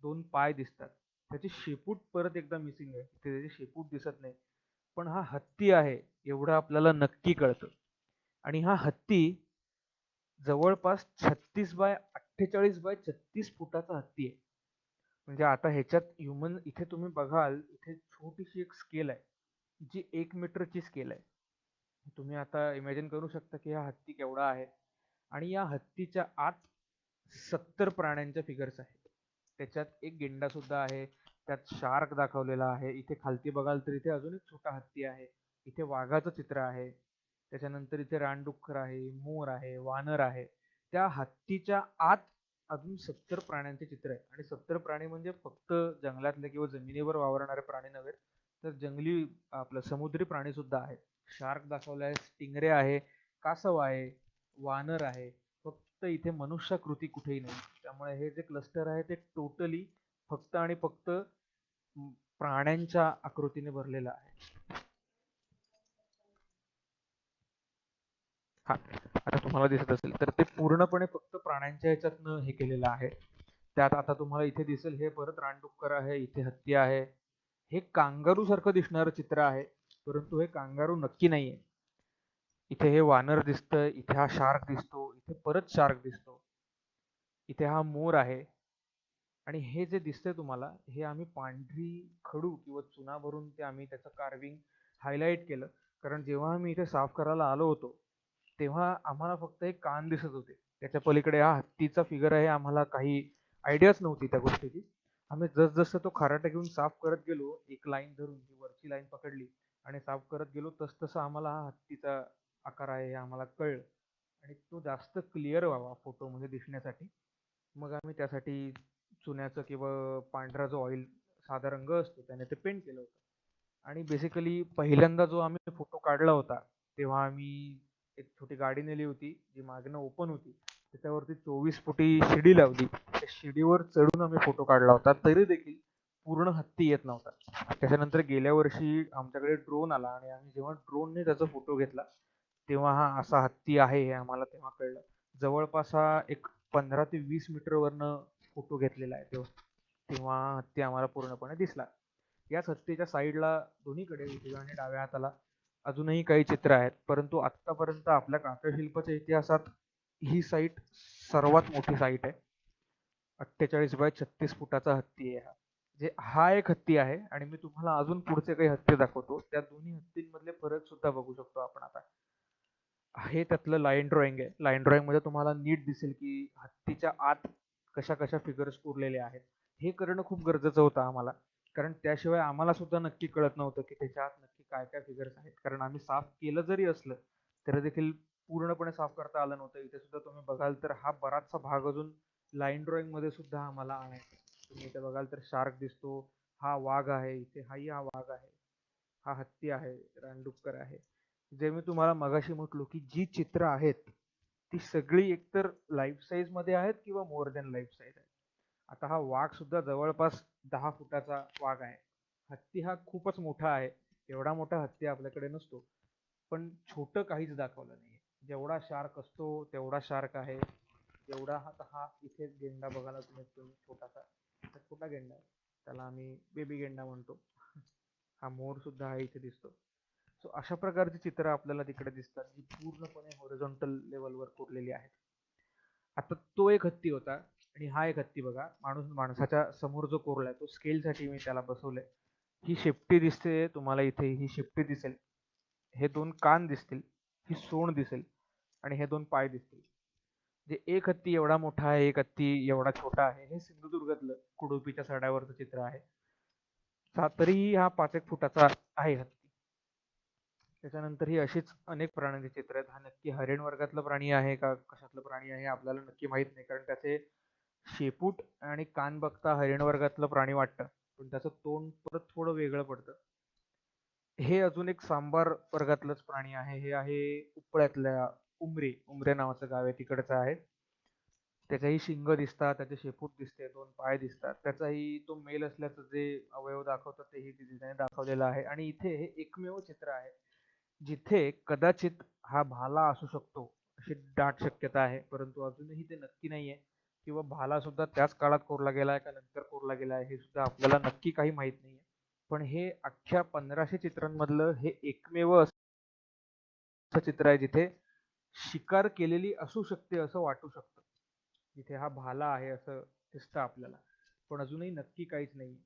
दोन पाय दिसतात. त्याची शेपूट परत एकदा मिसिंग आहे, त्याची शेपूट दिसत नाही. पण हा हत्ती आहे एवढं आपल्याला नक्की कळतं. आणि हा हत्ती जवळपास 36 बाय 48 बाय 36 फुटाचा हत्ती आहे. म्हणजे आता ह्याच्यात ह्युमन, इथे तुम्ही बघाल इथे छोटीशी एक स्केल आहे जी 1 मीटरची स्केल आहे. तुम्ही आता इमॅजिन करू शकता की हा हत्ती केवढा आहे. आणि या हत्तीच्या आत 70 प्राण्यांच्या फिगर्स आहेत. त्याच्यात एक गेंडा सुद्धा आहे, त्यात शार्क दाखवलेला आहे. इथे खालती बघाल तर इथे अजून एक छोटा हत्ती आहे. इथे वाघाचं चित्र आहे. त्याच्यानंतर इथे रानडुक्कर आहे, मोर आहे, वानर आहे. त्या हत्तीच्या आत अजून 70 प्राण्यांचे चित्र आहे. आणि 70 प्राणी म्हणजे फक्त जंगलातले किंवा जमिनीवर वावरणारे प्राणी नव्हेत, तर जंगली आपलं समुद्री प्राणी सुद्धा आहेत. शार्क दाखवला आहे, स्टिंगरे आहे, कासव आहे, वानर आहे. फक्त इथे मनुष्याकृती कुठेही नाही. त्यामुळे हे जे क्लस्टर आहे ते टोटली फक्त आणि फक्त प्राण्यांच्या आकृतीने भरलेलं आहे. हा, आता तुम्हाला दिसत असेल तर ते पूर्णपणे फक्त प्राण्यांच्या ह्याच्यातनं हे केलेलं आहे. त्यात आता तुम्हाला इथे दिसेल हे परत रानडुक्कर आहे, इथे हत्ती आहे. हे कांगारू सारखं दिसणारं चित्र आहे, परंतु हे कांगारू नक्की नाहीये. इथे हे वानर दिसतंय, इथे हा शार्क दिसतो, इथे परत शार्क दिसतो, इथे हा मोर आहे. आणि हे जे दिसतंय तुम्हाला, हे आम्ही पांढरी खडू किंवा चुना भरून ते आम्ही त्याचं कार्विंग हायलाइट केलं. कारण जेव्हा आम्ही इथे साफ करायला आलो होतो, तेव्हा आम्हाला फक्त एक कान दिसत होते. त्याच्या पलीकडे हा हत्तीचा फिगर आहे, आम्हाला काही आयडियाच नव्हती त्या गोष्टीची. आम्ही जसजसं तो खराटा घेऊन साफ करत गेलो, एक लाईन धरून ती वरची लाईन पकडली आणि साफ करत गेलो, तसतसं आम्हाला हा हत्तीचा आकार आहे हे आम्हाला कळलं. आणि तो जास्त क्लिअर व्हावा फोटोमध्ये दिसण्यासाठी मग आम्ही त्यासाठी चुन्याचं किंवा पांढरा जो ऑइल साधा रंग असतो त्याने ते पेंट केलं होतं. आणि बेसिकली पहिल्यांदा जो आम्ही फोटो काढला होता, तेव्हा आम्ही एक छोटी गाडी नेली होती जी मागणं ओपन होती. त्याच्यावरती 24 फुटी शिडी लावली. त्या शिडीवर चढून आम्ही फोटो काढला होता, तरी देखील पूर्ण हत्ती येत नव्हता. त्याच्यानंतर गेल्या वर्षी आमच्याकडे ड्रोन आला आणि आम्ही जेव्हा ड्रोनने त्याचा फोटो घेतला, तेव्हा हा असा हत्ती आहे हे आम्हाला तेव्हा कळलं. जवळपास हा एक 15 ते 20 मीटर वरनं फोटो घेतलेला आहे तेव्हा. तेव्हा हत्ती आम्हाला पूर्णपणे दिसला. याच हत्तीच्या साईडला दोन्हीकडे उजव्या आणि डाव्या हाताला अजूनही काही चित्र आहेत, परंतु आत्तापर्यंत आपल्या काकशिल्पाच्या इतिहासात ही साईट सर्वात मोठी साईट आहे. 48 बाय 36 फुटाचा हत्ती आहे हा. जे हा एक हत्ती आहे आणि मी तुम्हाला अजून पुढचे काही हत्ती दाखवतो. त्या दोन्ही हत्तींमधले फरक सुद्धा बघू शकतो आपण आता. हे त्यातलं लाईन ड्रॉइंग आहे. लाईन ड्रॉइंग मध्ये तुम्हाला नीट दिसेल की हत्तीच्या आत कशा कशा फिगर्स कोरलेले आहेत. हे करणं खूप गरजेचं होतं आम्हाला, कारण त्याशिवाय आम्हाला सुद्धा नक्की कळत नव्हतं की त्याच्या आत नक्की काय काय फिगर्स आहेत. कारण आम्ही साफ केलं जरी असलं तरी देखील पूर्णपणे साफ करता आलं नव्हतं. इथे सुद्धा तुम्ही बघाल तर हा बराचसा भाग अजून लाईन ड्रॉइंग मध्ये सुद्धा आम्हाला आणायचा. तुम्ही इथे बघाल तर शार्क दिसतो, हा वाघ आहे, इथे हाही हा वाघ आहे, हा हत्ती आहे, रानडुक्कर आहे. जे मी तुम्हाला मगाशी म्हटलो की जी चित्र आहेत ती सगळी एकतर लाईफ साईज मध्ये आहेत किंवा मोर दॅन लाईफ साईज आहेत. आता हा वाघ सुद्धा जवळपास 10 फुटाचा वाघ आहे. हत्ती हा खूपच मोठा आहे. एवढा मोठा हत्ती आपल्याकडे नसतो, पण छोटं काहीच दाखवलं नाहीये. जेवढा शार्क असतो तेवढा शार्क आहे. जेवढा हा इथे गेंडा बघायला तुम्ही छोटासा, हा छोटा गेंडा आहे, त्याला आम्ही बेबी गेंडा म्हणतो. हा मोर सुद्धा आहे इथे दिसतो. सो अशा प्रकारची चित्र आपल्याला तिकडे दिसतात जी पूर्णपणे हॉरिझॉन्टल लेवलवर कोरलेली आहेत. आता तो एक हत्ती होता आणि हा एक हत्ती बघा, माणसाच्या समोर जो कोरलाय तो स्केल साठी मी त्याला बसवलंय. ही शेपटी दिसते तुम्हाला इथे, ही शेपटी दिसेल, हे दोन कान दिसतील, ही सोंड दिसेल आणि हे दोन पाय दिसतील. जे एक हत्ती एवढा मोठा आहे, एक हत्ती एवढा छोटा आहे, हे सिंधुदुर्गातलं कुडुपीच्या सड्यावरचं चित्र आहे. तरीही हा 5 एक फुटाचा आहे हत्ती. त्याच्यानंतर ही अशीच अनेक प्राण्यांची चित्र आहेत. हा नक्की हरिण वर्गातला प्राणी आहे का कशातला प्राणी आहे आपल्याला नक्की माहित नाही, कारण त्याचे शेपूट आणि कान बघता हरिण वर्गातलं प्राणी वाटतं, पण त्याचं तोंड परत थोडं वेगळं पडतं. हे अजून एक सांबार वर्गातलंच प्राणी आहे. हे आहे उपळ्यातल्या उमरे, उमरे नावाचं गाव आहे तिकडचं आहे. त्याच्याही शिंग दिसतात, त्याचे शेपूट दिसते, दोन पाय दिसतात. त्याचाही तो मेल असल्याचं जे अवयव दाखवतात तेही तिथे दाखवलेलं आहे. आणि इथे हे एकमेव चित्र आहे जिथे कदाचित हा भाला असू शकतो अशी दाट शक्यता आहे, परंतु अजूनही ते नक्की नाहीये. किंवा भाला सुद्धा त्याच काळात कोरला गेलाय का नंतर कोरला गेलाय हे सुद्धा आपल्याला नक्की काही माहित नाहीये. पण हे अख्ख्या 1500 चित्रांमधलं हे एकमेव असं चित्र आहे जिथे शिकार केलेली असू शकते असं वाटू शकतं. जिथे हा भाला आहे असं दिसतं आपल्याला, पण अजूनही नक्की काहीच नाही.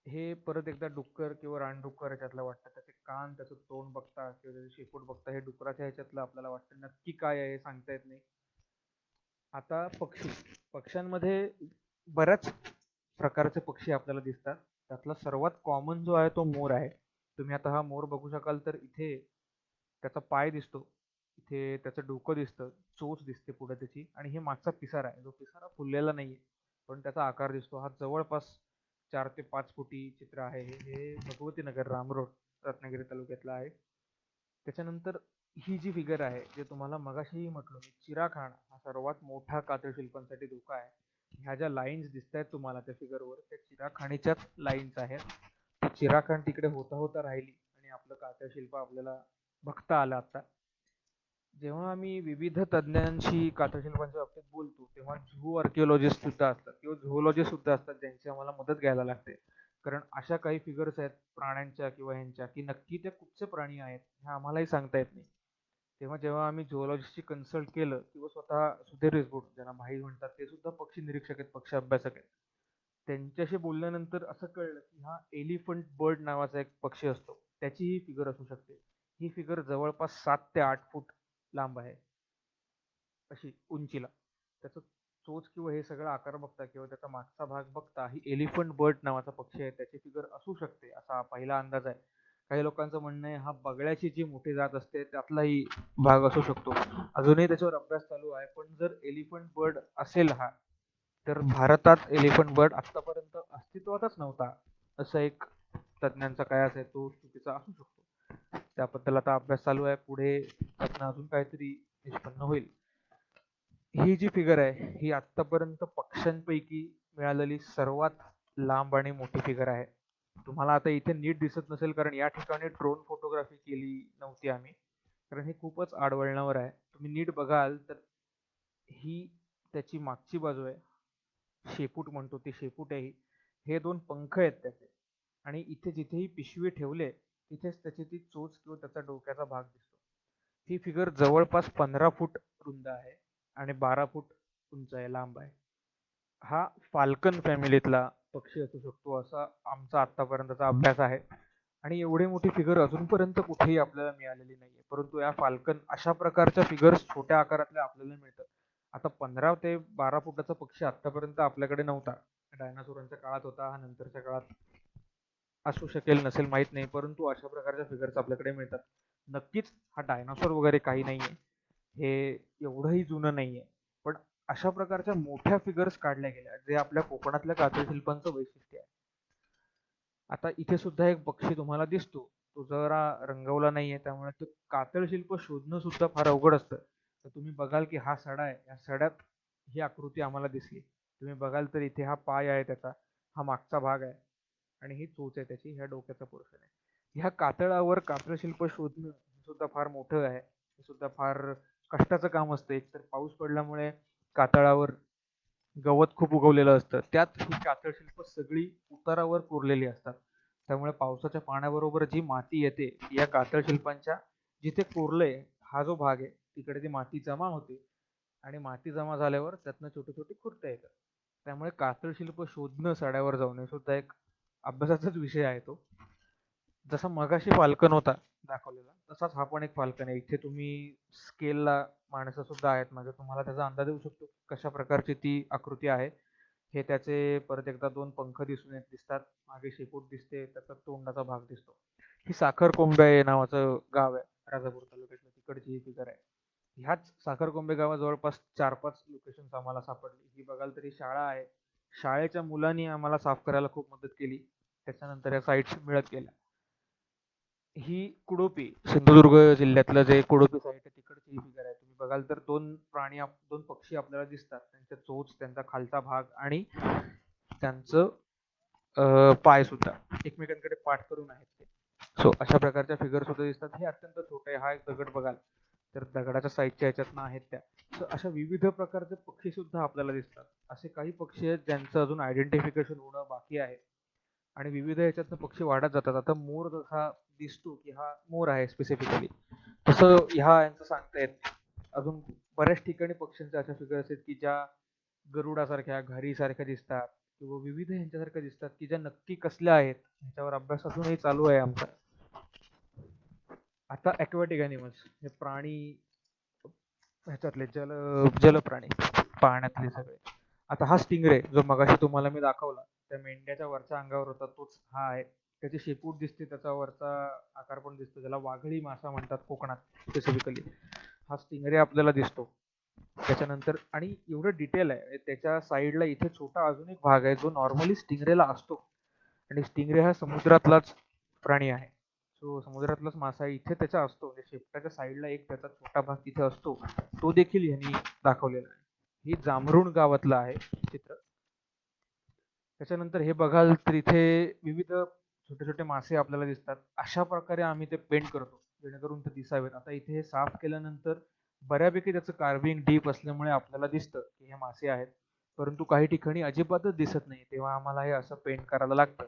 हे परत एकदा डुक्कर किंवा रानडुक्कर ह्याच्यातलं वाटतं. त्याचे कान, त्याचं तोंड बघता किंवा त्याचे शेपूट बघता हे डुकराच्या ह्याच्यातलं आपल्याला वाटतं. नक्की काय आहे हे सांगता येत नाही. आता पक्ष्यांमध्ये बऱ्याच प्रकारचे पक्षी आपल्याला दिसतात. त्यातला सर्वात कॉमन जो आहे तो मोर आहे. तुम्ही आता हा मोर बघू शकाल तर इथे त्याचा पाय दिसतो, इथे त्याचं डोकं दिसतं, चोच दिसते पुढे त्याची, आणि हे मागचा पिसारा आहे. जो पिसारा फुललेला नाहीये, पण त्याचा आकार दिसतो. हा जवळपास 4 ते 5 फुटी चित्र आहे. हे भगवतीनगर रामरोड रत्नागिरी तालुक्यातलं आहे. त्याच्यानंतर ही जी फिगर आहे, जे तुम्हाला मगाशीही म्हटलं मी, चिराखाण हा सर्वात मोठा कातळशिल्पांसाठी धोका आहे. ह्या ज्या लाईन्स दिसत आहेत तुम्हाला त्या फिगरवर, त्या चिराखाणीच्याच लाईन्स आहेत. ती चिराखाण तिकडे होता होता राहिली आणि आपलं कातळशिल्प आपल्याला बघता आलं आता. जेव्हा आम्ही विविध तज्ञांशी कातळशिल्पांच्या बाबतीत बोलतो, तेव्हा झू आर्किओलॉजिस्ट सुद्धा असतात किंवा झूओलॉजिस्ट सुद्धा असतात, ज्यांची आम्हाला मदत घ्यायला लागते. कारण अशा काही फिगर्स आहेत प्राण्यांच्या किंवा ह्यांच्या, की नक्की ते कुठचे प्राणी आहेत हे आम्हालाही सांगता येत नाही. तेव्हा जेव्हा आम्ही झूओलॉजिस्टची कन्सल्ट केलं, किंवा स्वतः सुधीर रिसबूड ज्यांना भाई म्हणतात, ते सुद्धा पक्षी निरीक्षक आहेत, पक्षी अभ्यासक आहेत. त्यांच्याशी बोलल्यानंतर असं कळलं की हा एलिफंट बर्ड नावाचा एक पक्षी असतो, त्याची ही फिगर असू शकते. ही फिगर जवळपास 7 ते 8 फूट लांब आहे, अशी उंचीला. त्याचं चोच किंवा हे सगळं आकार बघता किंवा त्याचा मागचा भाग बघता, ही एलिफंट बर्ड नावाचा पक्षी आहे, त्याची फिगर असू शकते असा हा पहिला अंदाज आहे. काही लोकांचं म्हणणं आहे हा बगळ्याची जी मोठी जात असते त्यातलाही भाग असू शकतो. अजूनही त्याच्यावर अभ्यास चालू आहे. पण जर एलिफंट बर्ड असेल हा, तर भारतात एलिफंट बर्ड आतापर्यंत अस्तित्वातच नव्हता, असं एक तज्ञांचा कयास आहे, तो चुकीचा असू शकतो. त्याबद्दल आता अभ्यास चालू आहे, पुढे त्यातनं अजून काहीतरी निष्पन्न होईल. ही जी फिगर आहे ही आतापर्यंत पक्ष्यांपैकी मिळालेली सर्वात लांब आणि मोठी फिगर आहे. तुम्हाला आता इथे नीट दिसत नसेल, कारण या ठिकाणी ड्रोन फोटोग्राफी केली नव्हती आम्ही, कारण हे खूपच आडवळणावर आहे. तुम्ही नीट बघाल तर ही त्याची मागची बाजू आहे, शेपूट म्हणतो ती शेपूट आहे ही. हे दोन पंख आहेत त्याचे, आणि इथे जिथेही पिशवी ठेवले तिथेच त्याची ती चोच किंवा त्याचा डोक्याचा भाग दिसतो. ही फिगर जवळपास 15 फूट रुंद आहे आणि 12 फूट उंच आहे, लांब आहे. हा फाल्कन फॅमिलीतला पक्षी असू शकतो, असा आमचा आतापर्यंतचा अभ्यास आहे. आणि एवढी मोठी फिगर अजूनपर्यंत कुठेही आपल्याला मिळालेली नाहीये, परंतु या फाल्कन अशा प्रकारच्या फिगर्स छोट्या आकारातल्या आपल्याला मिळतात. आता 15 ते 12 फुटाचा पक्षी आतापर्यंत आपल्याकडे नव्हता. डायनासोरांच्या काळात होता, हा नंतरच्या काळात असू शकेल नसेल माहित नाही, परंतु अशा प्रकारच्या फिगर्स आपल्याकडे मिळतात. नक्कीच हा डायनासोर वगैरे काही नाहीये, हे एवढंही जुनं नाहीये, पण अशा प्रकारच्या मोठ्या फिगर्स काढल्या गेल्या, जे आपल्या कोकणातल्या कातळशिल्पांचं वैशिष्ट्य आहे. आता इथे सुद्धा एक पक्षी तुम्हाला दिसतो, तो जरा रंगवला नाहीये, त्यामुळे तो कातळशिल्प शोधणं सुद्धा फार अवघड असतं. तर तुम्ही बघाल की हा सडा आहे, या सड्यात ही आकृती आम्हाला दिसली. तुम्ही बघाल तर इथे हा पाय आहे त्याचा, हा मागचा भाग आहे, आणि ही चोच आहे त्याची, ह्या डोक्याचा पोर्शन आहे. ह्या कातळावर कातळशिल्प शोधणं हे सुद्धा फार मोठं आहे, हे सुद्धा फार कष्टाचं काम असतं. एकतर पाऊस पडल्यामुळे कातळावर गवत खूप उगवलेलं असतं, त्यात ही कातळशिल्प सगळी उतारावर कोरलेली असतात. त्यामुळे पावसाच्या पाण्याबरोबर जी माती येते ती या कातळशिल्पांच्या, जिथे कोरलंय हा जो भाग आहे तिकडे ती माती जमा होते, आणि माती जमा झाल्यावर त्यातनं छोटे छोटे खुर्ट येतात. त्यामुळे कातळशिल्प शोधणं सड्यावर जाऊन हे सुद्धा एक अभ्यासाचाच विषय आहे तो. जसा मगाशी फाल्कन होता दाखवलेला, तसाच हा पण एक फाल्कन आहे. इथे तुम्ही स्केलला माणसं सुद्धा आहेत माझ्या, तुम्हाला त्याचा अंदाज येऊ शकतो कशा प्रकारची ती आकृती आहे. हे त्याचे परत एकदा दोन पंख दिसून येत दिसतात, मागे शेपूट दिसते, त्याचा तोंडाचा भाग दिसतो. ही साखरकोंबे नावाचं गाव आहे राजापूर तालुक्यातलं, तिकडची ही फिगर आहे. ह्याच साखरकोंबे गावात जवळपास 4-5 लोकेशन्स आम्हाला सापडली. ही बघाल तरी शाळा आहे, शाळेच्या मुलांनी आम्हाला साफ करायला खूप मदत केली. त्याच्यानंतर या साईट्स मिळत गेल्या. ही कुडोपी, सिंधुदुर्ग जिल्ह्यातलं जे कुडोपी साईट आहे तिकडची ही फिगर आहे. तुम्ही बघाल तर दोन पक्षी आपल्याला दिसतात, त्यांच्या चोच, त्यांचा खालचा भाग आणि त्यांचं पाय सुद्धा एकमेकांकडे पाठ करून आहेत ते. सो अशा प्रकारच्या फिगर सुद्धा दिसतात. हे अत्यंत छोटे आहे. हा एक दगड बघाल तर दगडाच्या साईडच्या ह्याच्यातनं आहेत त्या. So अशा विविध प्रकारचे पक्षी सुद्धा आपल्याला दिसतात. असे काही पक्षी आहेत ज्यांचं अजून आयडेंटिफिकेशन होणं बाकी आहे, आणि विविध ह्याच्यातनं पक्षी वाढत जातात. आता मोर जसा दिसतो की हा मोर आहे स्पेसिफिकली, तसं ह्या यांचं सांगता येत नाही. अजून बऱ्याच ठिकाणी पक्ष्यांच्या अशा फिगर्स आहेत की ज्या गरुडासारख्या, घारीसारख्या दिसतात, किंवा विविध ह्यांच्यासारख्या दिसतात, की ज्या नक्की कसल्या आहेत ह्याच्यावर अभ्यास अजूनही चालू आहे आमचा. आता ॲक्वाटिक ॲनिमल्स हे प्राणी, ह्याच्यातले जलप्राणी. पाण्यातले सगळे. आता हा स्टिंगरे जो मगाशी तुम्हाला मी दाखवला त्या मेंढ्याच्या वरच्या अंगावर होता तोच हा आहे. त्याची शेपूट दिसते, त्याचा वरचा आकार पण दिसतो, त्याला वाघळी मासा म्हणतात कोकणात स्पेसिफिकली. हा स्टिंगरे आपल्याला दिसतो. त्याच्यानंतर आणि एवढं डिटेल आहे त्याच्या साईडला इथे छोटा अजून एक भाग आहे जो नॉर्मली स्टिंगरेला असतो. आणि स्टिंगरे हा समुद्रातलाच प्राणी आहे. सो समुद्रातलाच मासा आहे, इथे त्याचा असतो. म्हणजे शेपटाच्या साईडला एक त्याचा छोटा भाग तिथे असतो, तो देखील यांनी दाखवलेला आहे. ही जांभरुण गावातलं आहे चित्र. त्याच्यानंतर हे बघाल तर इथे विविध छोटे छोटे मासे आपल्याला दिसतात. अशा प्रकारे आम्ही ते पेंट करतो जेणेकरून ते दिसावेत. आता इथे हे साफ केल्यानंतर बऱ्यापैकी त्याचं कार्विंग डीप असल्यामुळे आपल्याला दिसतं की हे मासे आहेत, परंतु काही ठिकाणी अजिबातच दिसत नाही, तेव्हा आम्हाला हे असं पेंट करायला लागतं.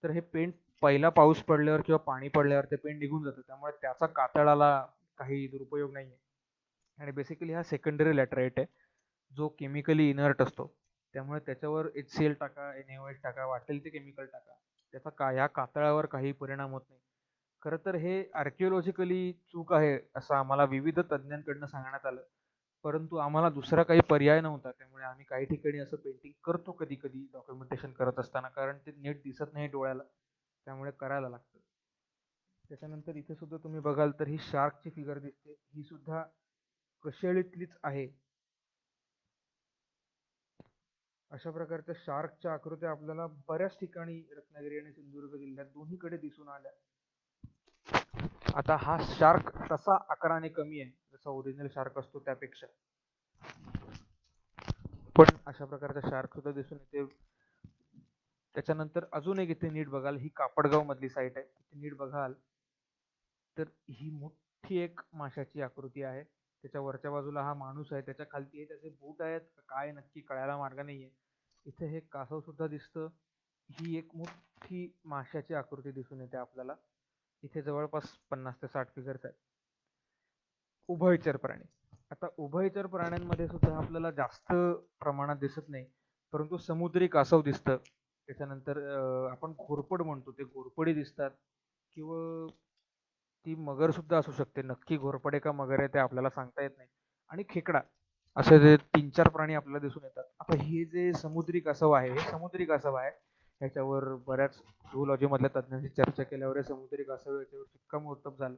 तर हे पेंट पहिला पाऊस पडल्यावर किंवा पाणी पडल्यावर ते पेंट निघून जातं, त्यामुळे त्याचा कातळाला काही दुरुपयोग नाही आहे. आणि बेसिकली हा सेकंडरी लॅटराइट आहे जो केमिकली इनर्ट असतो, त्यामुळे त्याच्यावर HCl टाका, NaOH टाका, वाटेल ते केमिकल टाका, त्याचा या कातळावर काही परिणाम होत नाही. खरं तर हे आर्किओलॉजिकली चूक आहे असं आम्हाला विविध तज्ज्ञांकडनं सांगण्यात आलं, परंतु आम्हाला दुसरा काही पर्याय नव्हता. त्यामुळे आम्ही काही ठिकाणी असं पेंटिंग करतो कधी कधी डॉक्युमेंटेशन करत असताना, कारण ते नीट दिसत नाही डोळ्याला, त्यामुळे करायला लागतं. त्याच्यानंतर इथे सुद्धा तुम्ही बघाल तर ही शार्कची फिगर दिसते, ही सुद्धा कशेळीतलीच आहे. अशा प्रकारच्या शार्कच्या आकृत्या आपल्याला बऱ्याच ठिकाणी रत्नागिरी आणि सिंधुदुर्ग जिल्ह्यात दोन्हीकडे दिसून आल्या. आता हा शार्क तसा आकाराने कमी आहे जसा ओरिजिनल शार्क असतो त्यापेक्षा, पण अशा प्रकारचा शार्क सुद्धा दिसून येते. त्याच्यानंतर अजून एक इथे नीट बघाल, ही कापडगाव मधली साईट आहे, नीट बघाल तर ही मोठी एक माशाची आकृती आहे. त्याच्या वरच्या बाजूला हा माणूस आहे, त्याच्या खालती त्याचे बूट आहेत काय नक्की कळायला मार्ग नाहीये. इथे हे कासव सुद्धा दिसतं. ही एक मोठी माशाची आकृती दिसून येते आपल्याला. इथे जवळपास 50 ते 60 फिगर्स आहेत. उभयचर प्राणी, आता उभयचर प्राण्यांमध्ये सुद्धा आपल्याला जास्त प्रमाणात दिसत नाही, परंतु समुद्री कासव दिसतं. त्याच्यानंतर आपण घोरपड म्हणतो ते घोरपडी दिसतात, किंवा ती मगर सुद्धा असू शकते. नक्की घोरपडे का मगर आहे ते आपल्याला सांगता येत नाही. आणि खेकडा, असे जे 3-4 प्राणी आपल्याला दिसून येतात. आता हे जे समुद्री कासव आहे, हे समुद्री कासव आहे. ह्याच्यावर बऱ्याच झूलॉजी मधल्या तज्ञांशी चर्चा केल्यावर हे समुद्री कासव याच्यावर शिक्कामोर्तब झालं.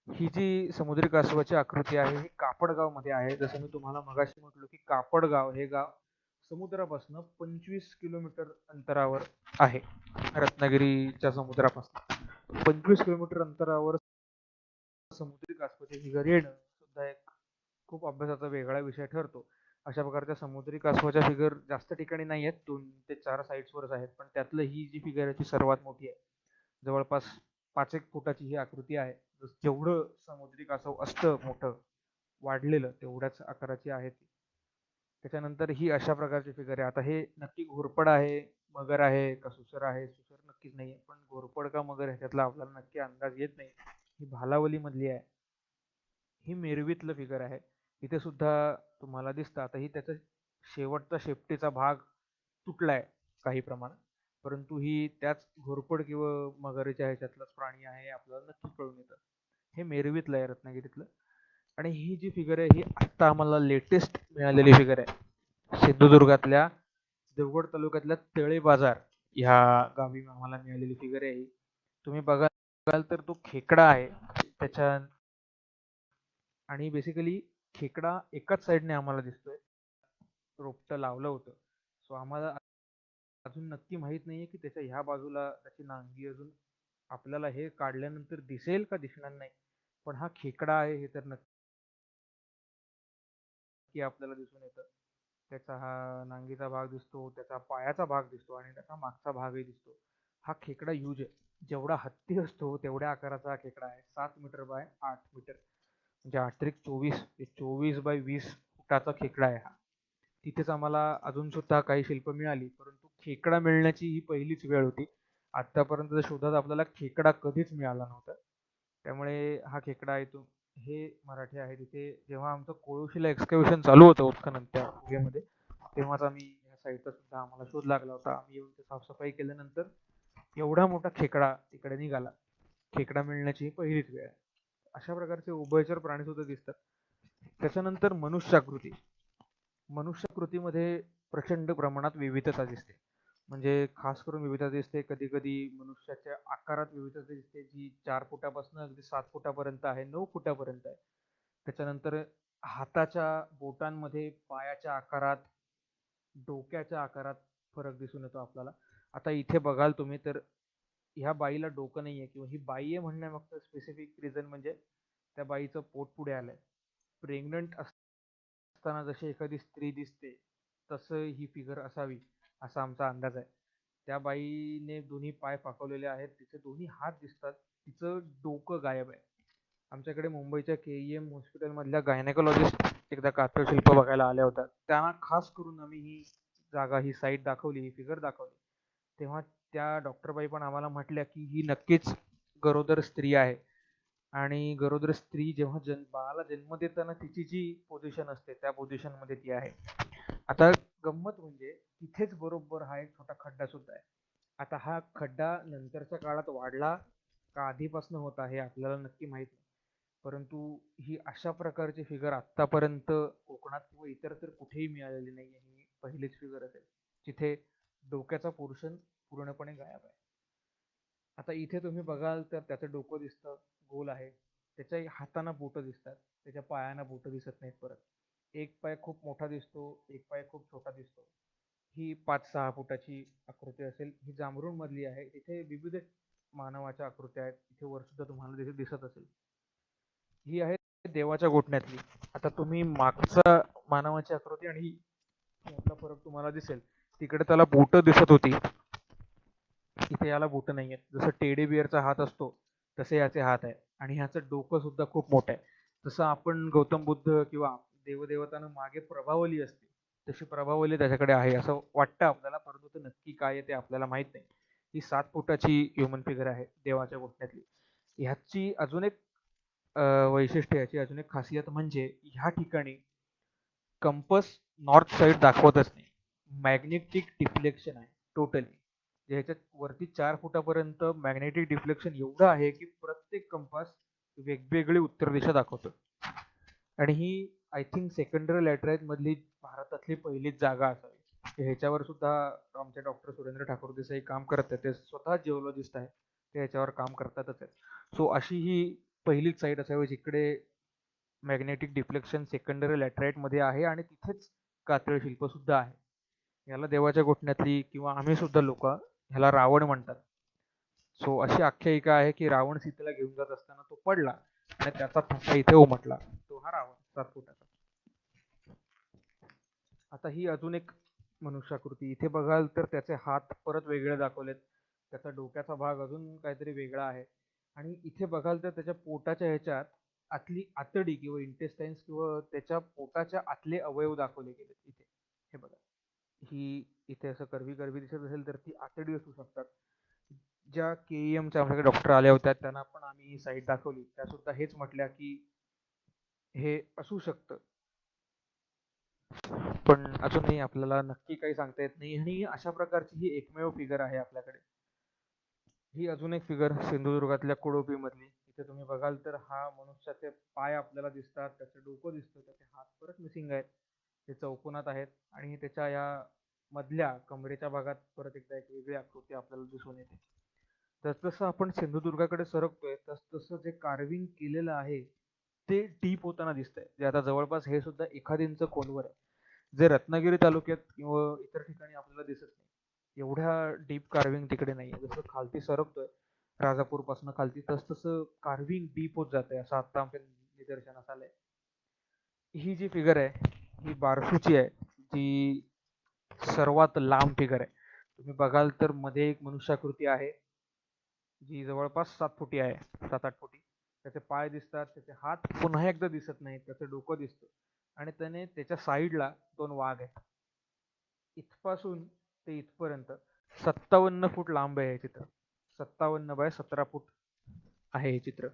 ही जी समुद्री कासवाची आकृती आहे ही कापडगाव मध्ये आहे. जसं मी तुम्हाला मगाशी म्हटलो की कापडगाव हे गाव समुद्रापासून 25 किलोमीटर अंतरावर आहे. रत्नागिरीच्या समुद्रापासून 25 किलोमीटर अंतरावर समुद्री कासवाची फिगर येणं सुद्धा एक खूप अभ्यासाचा वेगळा विषय ठरतो. अशा प्रकारच्या समुद्री कासवाच्या फिगर जास्त ठिकाणी नाही आहेत, 2 ते 4 साईट्सवरच आहेत, पण त्यातलं ही जी फिगर आहे ती सर्वात मोठी आहे. जवळपास 5-1 फुटाची ही आकृती आहे. जेवढं समुद्री कासव असतं मोठं वाढलेलं तेवढ्याच आकाराची आहे ती. त्याच्यानंतर ही अशा प्रकारची फिगर आहे. आता हे नक्की घोरपड आहे, मगर आहे का सुसर आहे, सुसर नक्कीच नाही आहे, पण घोरपड का मगर ह्याच्यातला आपल्याला नक्की अंदाज येत नाही. ही भालावली मधली आहे. ही मेरवीतलं फिगर आहे. इथे सुद्धा तुम्हाला दिसतं. आता ही त्याचा शेवटचा शेपटीचा भाग तुटलाय काही प्रमाणात, परंतु ही त्याच घोरपड किंवा मगरीच्या ह्याच्यातलाच प्राणी आहे हे आपल्याला नक्की कळून येतं. हे मेरवीतलं आहे, रत्नागिरीतलं. आणि ही जी फिगर आहे ही आत्ता आम्हाला लेटेस्ट मिळालेली फिगर आहे. सिंधुदुर्गातल्या देवगड तालुक्यातल्या तळे बाजार ह्या गावी आम्हाला मिळालेली फिगर आहे ही. तुम्ही बघाल तर तो खेकडा आहे त्याच्या, आणि बेसिकली खेकडा एकाच साईडने आम्हाला दिसतोय, रोपटं लावलं होतं. सो आम्हाला अजून नक्की माहित नाहीये की त्याच्या ह्या बाजूला त्याची नांगी अजून आपल्याला हे काढल्यानंतर दिसेल का दिसणार नाही, पण हा खेकडा आहे हे तर नक्की आपल्याला दिसून येतं. त्याचा हा नांगीचा भाग दिसतो, त्याचा पायाचा भाग दिसतो आणि त्याचा मागचा भागही दिसतो. हा खेकडा ह्यूज आहे. जेवढा हत्ती असतो तेवढ्या आकाराचा हा खेकडा आहे. 7 मीटर बाय 8 मीटर, म्हणजे 8-24 24 बाय 20 फुटाचा खेकडा आहे हा. तिथेच आम्हाला अजून सुद्धा काही शिल्प मिळाली, परंतु खेकडा मिळण्याची ही पहिलीच वेळ होती. आतापर्यंत शोधात आपल्याला खेकडा कधीच मिळाला नव्हता. त्यामुळे हा खेकडा आहे तो, हे मराठी आहे. तिथे जेव्हा आमचं कोळोशीला एक्सकॅव्हेशन चालू होतं उत्खननच्या गुहेमध्ये, तेव्हाच आम्ही या साईटचा सुद्धा आम्हाला शोध लागला होता. आम्ही येऊन साफसफाई केल्यानंतर एवढा मोठा खेकडा तिकडे निघाला. खेकडा मिळण्याची ही पहिलीच वेळ आहे. अशा प्रकारचे उभयचर प्राणी सुद्धा दिसतात. त्याच्यानंतर मनुष्याकृती, मनुष्यकृतीमध्ये प्रचंड प्रमाणात विविधता दिसते. म्हणजे खास करून विविधता दिसते कधी-कधी मनुष्याच्या आकारात विविधता दिसते, जी 4 फुटापासून अगदी 7 फुटापर्यंत आहे, 9 फुटापर्यंत आहे. त्याच्यानंतर हाताच्या बोटांमध्ये, पायाच्या आकारात, डोक्याच्या आकारात फरक दिसून येतो आपल्याला. आता इथे बघाल तुम्ही तर ह्या बाईला डोकं नाहीये किंवा ही बाई आहे म्हणण्यामागचं स्पेसिफिक रिझन म्हणजे त्या बाईचं पोट पुढे आलंय. प्रेग्नंट असताना जशी एखादी स्त्री दिसते तसं ही फिगर असावी असा आमचा अंदाज आहे. त्या बाईने दोन्ही पाय पाकवलेले आहेत, तिचे दोन्ही हात दिसतात, तिचं डोकं गायब आहे. आमच्याकडे मुंबईच्या केईएम हॉस्पिटलमधल्या गायनेकोलॉजिस्ट एकदा कातळ शिल्प बघायला आल्या होत्या. त्यांना खास करून आम्ही ही जागा, ही साईट दाखवली, ही फिगर दाखवली. तेव्हा त्या डॉक्टरबाई पण आम्हाला म्हटल्या की ही नक्कीच गरोदर स्त्री आहे आणि गरोदर स्त्री जेव्हा बाळाला जन्म देताना तिची जी पोझिशन असते त्या पोझिशन मध्ये ती आहे. आता गंमत म्हणजे तिथेच बरोबर हा एक छोटा खड्डा सुद्धा आहे. आता हा खड्डा नंतरच्या काळात वाढला का आधीपासून होता हे आपल्याला नक्की माहित नाही. परंतु ही अशा प्रकारची फिगर आतापर्यंत कोकणात किंवा इतर तर कुठेही मिळालेली नाही आहे. ही पहिलीच फिगर असेल जिथे डोक्याचा पोर्शन पूर्णपणे गायब आहे. आता इथे तुम्ही बघाल तर त्याचं डोकं दिसतं, गोल आहे. त्याच्या हाताना बोटं दिसतात, त्याच्या पायाना बोटं दिसत नाहीत परत. एक पाय खूप मोठा दिसतो, एक पाय खूप छोटा दिसतो. ही 5-6 फुटाची आकृती असेल. ही जांभरूण मधली आहे. इथे विविध मानवाच्या आकृत्या आहेत. इथे वर सुद्धा तुम्हाला तिथे दिसत असेल. ही आहे देवाच्या गोठण्यातली. आता तुम्ही मागचा मानवाची आकृती आणि यातला फरक तुम्हाला दिसेल. तिकडे त्याला बोटं दिसत होती, इथे याला बोटं नाही आहेत. जसं टेडी बिअरचा हात असतो तसे याचे हात आहे आणि ह्याचं डोकं सुद्धा खूप मोठं आहे. जसं आपण गौतम बुद्ध किंवा देवदेवतांना मागे प्रभावली असते तशी प्रभावली त्याच्याकडे आहे असं वाटतं आपल्याला, परंतु ते नक्की काय आहे ते आपल्याला माहित नाही. ही 7 फुटाची ह्युमन फिगर आहे देवाच्या गोठण्यातली. ह्याची अजून एक वैशिष्ट्य, याची अजून एक खासियत म्हणजे ह्या ठिकाणी कंपस नॉर्थ साईड दाखवतच नाही. मॅग्नेटिक डिफ्लेक्शन आहे टोटली. ह्याच्यात वरती 4 फुटापर्यंत मॅग्नेटिक डिफ्लेक्शन एवढं आहे की प्रत्येक कंपास वेगवेगळी उत्तर दिशा दाखवतो. आणि ही आय थिंक सेकंडरी लॅटराईट मधली भारतातली पहिलीच जागा असावी. ह्याच्यावर सुद्धा आमचे डॉक्टर सुरेंद्र ठाकूर देसाई काम करत आहेत. ते स्वतः जिओलॉजिस्ट आहे, ते ह्याच्यावर काम करतातच आहेत. सो अशी ही पहिलीच साईट असावी जिकडे मॅग्नेटिक डिफ्लेक्शन सेकंडरी लॅटराईट मध्ये आहे आणि तिथेच कातळ शिल्प सुद्धा आहे. याला देवाच्या गोठण्यातली किंवा आम्ही सुद्धा लोक ह्याला रावण म्हणतात. सो अशी आख्यायिका आहे की रावण सीतेला घेऊन जात असताना तो पडला आणि त्याचा ठसा इथे उमटला. तो हा रावण 7 फुटाचा. आता ही अजून एक मनुष्याकृती. इथे बघाल तर त्याचे हात परत वेगळे दाखवलेत, त्याचा डोक्याचा भाग अजून काहीतरी वेगळा आहे आणि इथे बघाल तर त्याच्या पोटाच्या ह्याच्यात आतली आतडी किंवा इंटेस्टाईन्स किंवा त्याच्या पोटाच्या आतले अवयव दाखवले गेले इथे. हे बघा, ही इथे असं करवी करवी दिसत असेल तर ती आतडी असू शकतात. ज्या केईएमच्या आमच्याकडे डॉक्टर आल्या होत्या त्यांना पण आम्ही ही साईट दाखवली, त्या सुद्धा हेच म्हटल्या की हे असू शकतं, पण अजूनही आपल्याला नक्की काही सांगता येत नाही. आणि अशा प्रकारची ही एकमेव फिगर आहे आपल्याकडे. ही अजून एक फिगर सिंधुदुर्गातल्या कुडोपी मधली. इथे तुम्ही बघाल तर हा मनुष्याचे पाय आपल्याला दिसतात, त्याचं डोकं दिसतं, त्याचे हात परत मिसिंग आहेत, ते चौकोनात आहेत आणि त्याच्या या मधल्या कमरेच्या भागात परत एकदा एक वेगळी आकृती आपल्याला दिसून येते. जसजसं आपण सिंधुदुर्गाकडे सरकतोय तसतसं जे कार्विंग केलेलं आहे ते डीप होताना दिसतंय. जे आता जवळपास हे सुद्धा 1 इंच खोलवर आहे, जे रत्नागिरी तालुक्यात किंवा इतर ठिकाणी आपल्याला दिसत नाही. एवढ्या डीप कार्विंग तिकडे नाहीये. जसं खालती सरकतोय राजापूर पासून खालती, तसतसं कार्विंग डीप होत जाते असं आता आमच्या निदर्शनास आलंय. ही जी फिगर आहे ही बारसूची आहे, जी सर्वात लांब फिगर आहे. तुम्ही बघाल तर मध्ये एक मनुष्याकृती आहे जी जवळपास 7 फुटी आहे, 7-8 फुटी. त्याचे पाय दिसतात, त्याचे हात पुन्हा एकदा दिसत नाहीत, त्याचं डोकं दिसतं आणि त्याने त्याच्या साईडला 2 वाघ आहेत. इथपासून ते इथपर्यंत 57 फूट लांब आहे हे चित्र. 57 बाय 17 फूट आहे हे चित्र.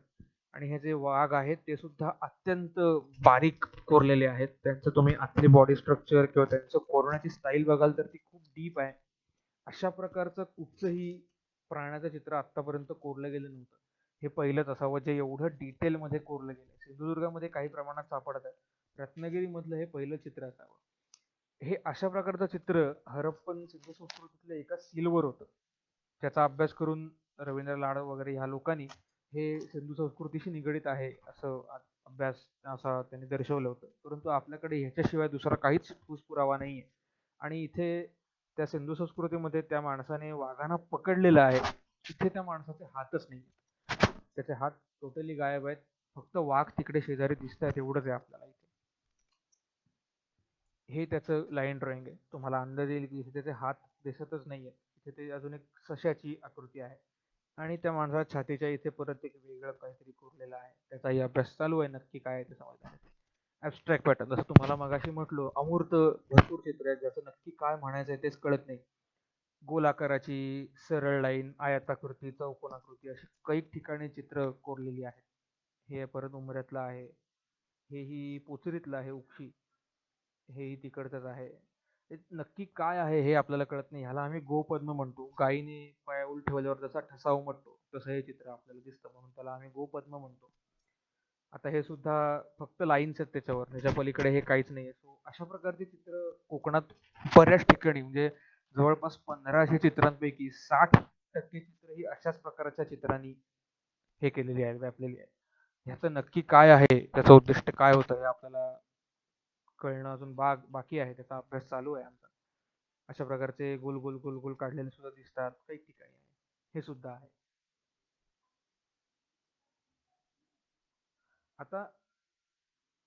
आणि हे जे वाघ आहेत ते सुद्धा अत्यंत बारीक कोरलेले आहेत. त्यांचं तुम्ही आतली बॉडी स्ट्रक्चर किंवा त्यांचं कोरण्याची स्टाईल बघाल तर ती खूप डीप आहे. अशा प्रकारचं कुठचंही प्राण्याचं चित्र आतापर्यंत कोरलं गेलं नव्हतं. हे पहिलंच असावं जे एवढं डिटेलमध्ये कोरलं गेलं. सिंधुदुर्गामध्ये काही प्रमाणात सापडत आहे, रत्नागिरी मधलं हे पहिलं चित्र असावं. हे अशा प्रकारचं चित्र हरप्पन सिंधू संस्कृतीतल्या एका सीलवर होतं. त्याचा अभ्यास करून रवींद्र लाड वगैरे ह्या लोकांनी हे सिंधू संस्कृतीशी निगडीत आहे असं अभ्यास असा त्यांनी दर्शवलं होतं. परंतु आपल्याकडे ह्याच्याशिवाय दुसरा काहीच ठोस पुरावा नाहीये. आणि इथे त्या सिंधू संस्कृतीमध्ये त्या माणसाने वाघांना पकडलेलं आहे, तिथे त्या माणसाचे हातच नाही. त्याचे हात टोटली गायब आहेत. फक्त वाघ तिकडे शेजारी दिसत आहेत एवढंच आहे आपल्याला इथे. हे त्याचं लाईन ड्रॉइंग आहे. तुम्हाला अंदाज येईल की इथे त्याचे हात दिसतच नाहीये. इथे ते अजून एक सशाची आकृती आहे. आणि त्या माणसाच्या छातीच्या इथे परत एक वेगळं काहीतरी कोरलेलं आहे. त्याचाही अभ्यास चालू आहे, नक्की काय आहे ते समजण्यासाठी. ऍबस्ट्रॅक्ट पॅटर्न, जसं तुम्हाला मगाशी म्हटलो, अमूर्त भरपूर चित्र आहेत ज्याचं नक्की काय म्हणायचं आहे तेच कळत नाही. गोल आकाराची सरळ लाईन, आयताकृती, चौकोनाकृती अशी कैक ठिकाणी चित्र कोरलेली आहेत. हे परत उमऱ्यातलं आहे, हेही पोचरीतलं आहे उक्षी, हेही तिकडचंच आहे. हे नक्की काय आहे हे आपल्याला कळत नाही. ह्याला आम्ही गोपद्म म्हणतो. गायीने पायाऊल ठेवल्यावर जसा ठसा उमटतो तसं हे चित्र आपल्याला दिसतं, म्हणून त्याला आम्ही गोपद्म म्हणतो. आता हे सुद्धा फक्त लाईन्स आहेत त्याच्यावर, त्याच्या पलीकडे हे काहीच नाही. सो अशा प्रकारचे चित्र कोकणात बऱ्याच ठिकाणी, म्हणजे जवळपास 1500 चित्रांपैकी 60% चित्र ही अशाच प्रकारच्या चित्रांनी हे केलेली आहेत, व्यापलेली आहेत. ह्याचं नक्की काय आहे, त्याचं उद्दिष्ट काय होतं हे आपल्याला कळणं अजून बाकी आहे. त्याचा अभ्यास चालू आहे आमचा. अशा प्रकारचे गोल गोल गोल गोल काढलेले सुद्धा दिसतात काही ठिकाणी आहे. हे सुद्धा आहे. आता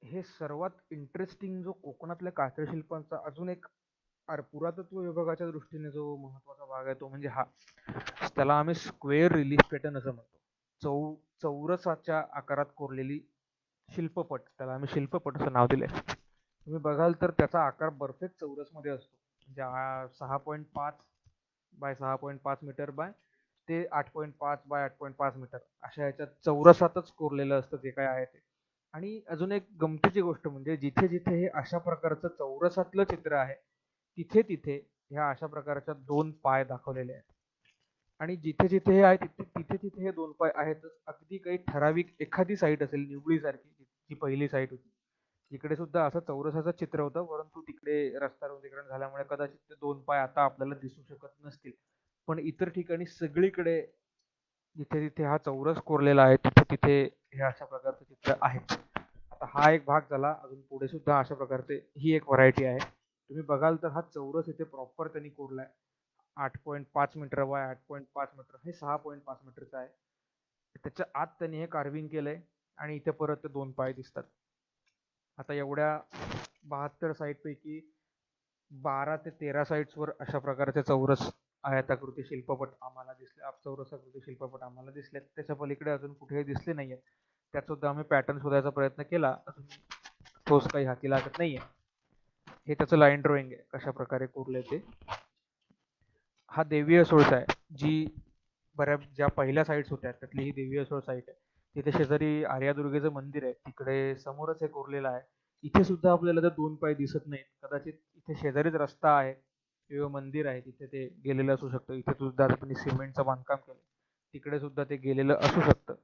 हे सर्वात इंटरेस्टिंग जो कोकणातल्या कातळशिल्पांचा अजून एक पुरातत्व विभागाच्या दृष्टीने जो महत्वाचा भाग आहे तो म्हणजे हा, त्याला आम्ही स्क्वेअर रिलीफ पॅटर्न असं म्हणतो. चौरसाच्या आकारात कोरलेली शिल्पपट, त्याला आम्ही शिल्पपट असं नाव दिलंय. तुम्ही बघाल तर त्याचा आकार परफेक्ट चौरसमध्ये असतो. म्हणजे 6.5 बाय 6.5 मीटर बाय ते 8.5 बाय 8.5 मीटर अशा ह्याच्यात चौरसातच कोरलेलं असतं जे काय आहे ते. आणि अजून एक गमतीची गोष्ट म्हणजे जिथे जिथे हे अशा प्रकारचं चौरसातलं चित्र आहे, तिथे तिथे ह्या अशा प्रकारच्या 2 पाय दाखवलेले आहेत. आणि जिथे जिथे हे आहे तिथे तिथे तिथे हे 2 पाय आहेतच. अगदी काही ठराविक एखादी साईट असेल निवळी सारखी, जी पहिली साईट होती, इकडे सुद्धा असं चौरसाचं चित्र होतं, परंतु तिकडे रस्ता रुंदीकरण झाल्यामुळे कदाचित ते 2 पाय आता आपल्याला दिसू शकत नसतील. पण इतर ठिकाणी सगळीकडे जिथे जिथे हा चौरस कोरलेला आहे तिथे तिथे हे अशा प्रकारचे चित्र आहेत. आता हा एक भाग झाला. अजून पुढे सुद्धा अशा प्रकारचे ही एक व्हरायटी आहे. तुम्ही बघाल तर हा चौरस इथे प्रॉपर त्यांनी कोरलाय. 8.5 मीटर बाय 8.5 मीटर, हे 6.5 मीटरचा आहे. त्याच्या आत त्यांनी हे कार्विंग केलंय आणि इथे परत ते 2 पाय दिसतात. आता एवढ्या 72 साईट पैकी 12 ते 13 साईट्सवर अशा प्रकारचे चौरस आयताकृती शिल्पपट आम्हाला दिसले, चौरसाकृती शिल्पपट आम्हाला दिसले. त्याच्या पलीकडे अजून कुठेही दिसले नाहीये. त्यात सुद्धा आम्ही पॅटर्न शोधायचा प्रयत्न केला, अजून ठोस काही हाती लागत नाहीये. हे त्याचं लाईन ड्रॉइंग आहे कशा प्रकारे कोरलंय ते. हा देवीय सोळसा आहे, जी बऱ्याच ज्या पहिल्या साईट्स होत्या त्यातली ही देवीय सोळ साईट आहे. तिथे शेजारी आर्यादुर्गेचं मंदिर आहे, तिकडे समोरच हे कोरलेलं आहे. इथे सुद्धा आपल्याला तर 2 पाय दिसत नाहीत. कदाचित इथे शेजारीच रस्ता आहे किंवा मंदिर आहे, तिथे ते गेलेलं असू शकतं. इथे सुद्धा त्यांनी सिमेंटचं बांधकाम केलं, तिकडे सुद्धा ते गेलेलं असू शकतं.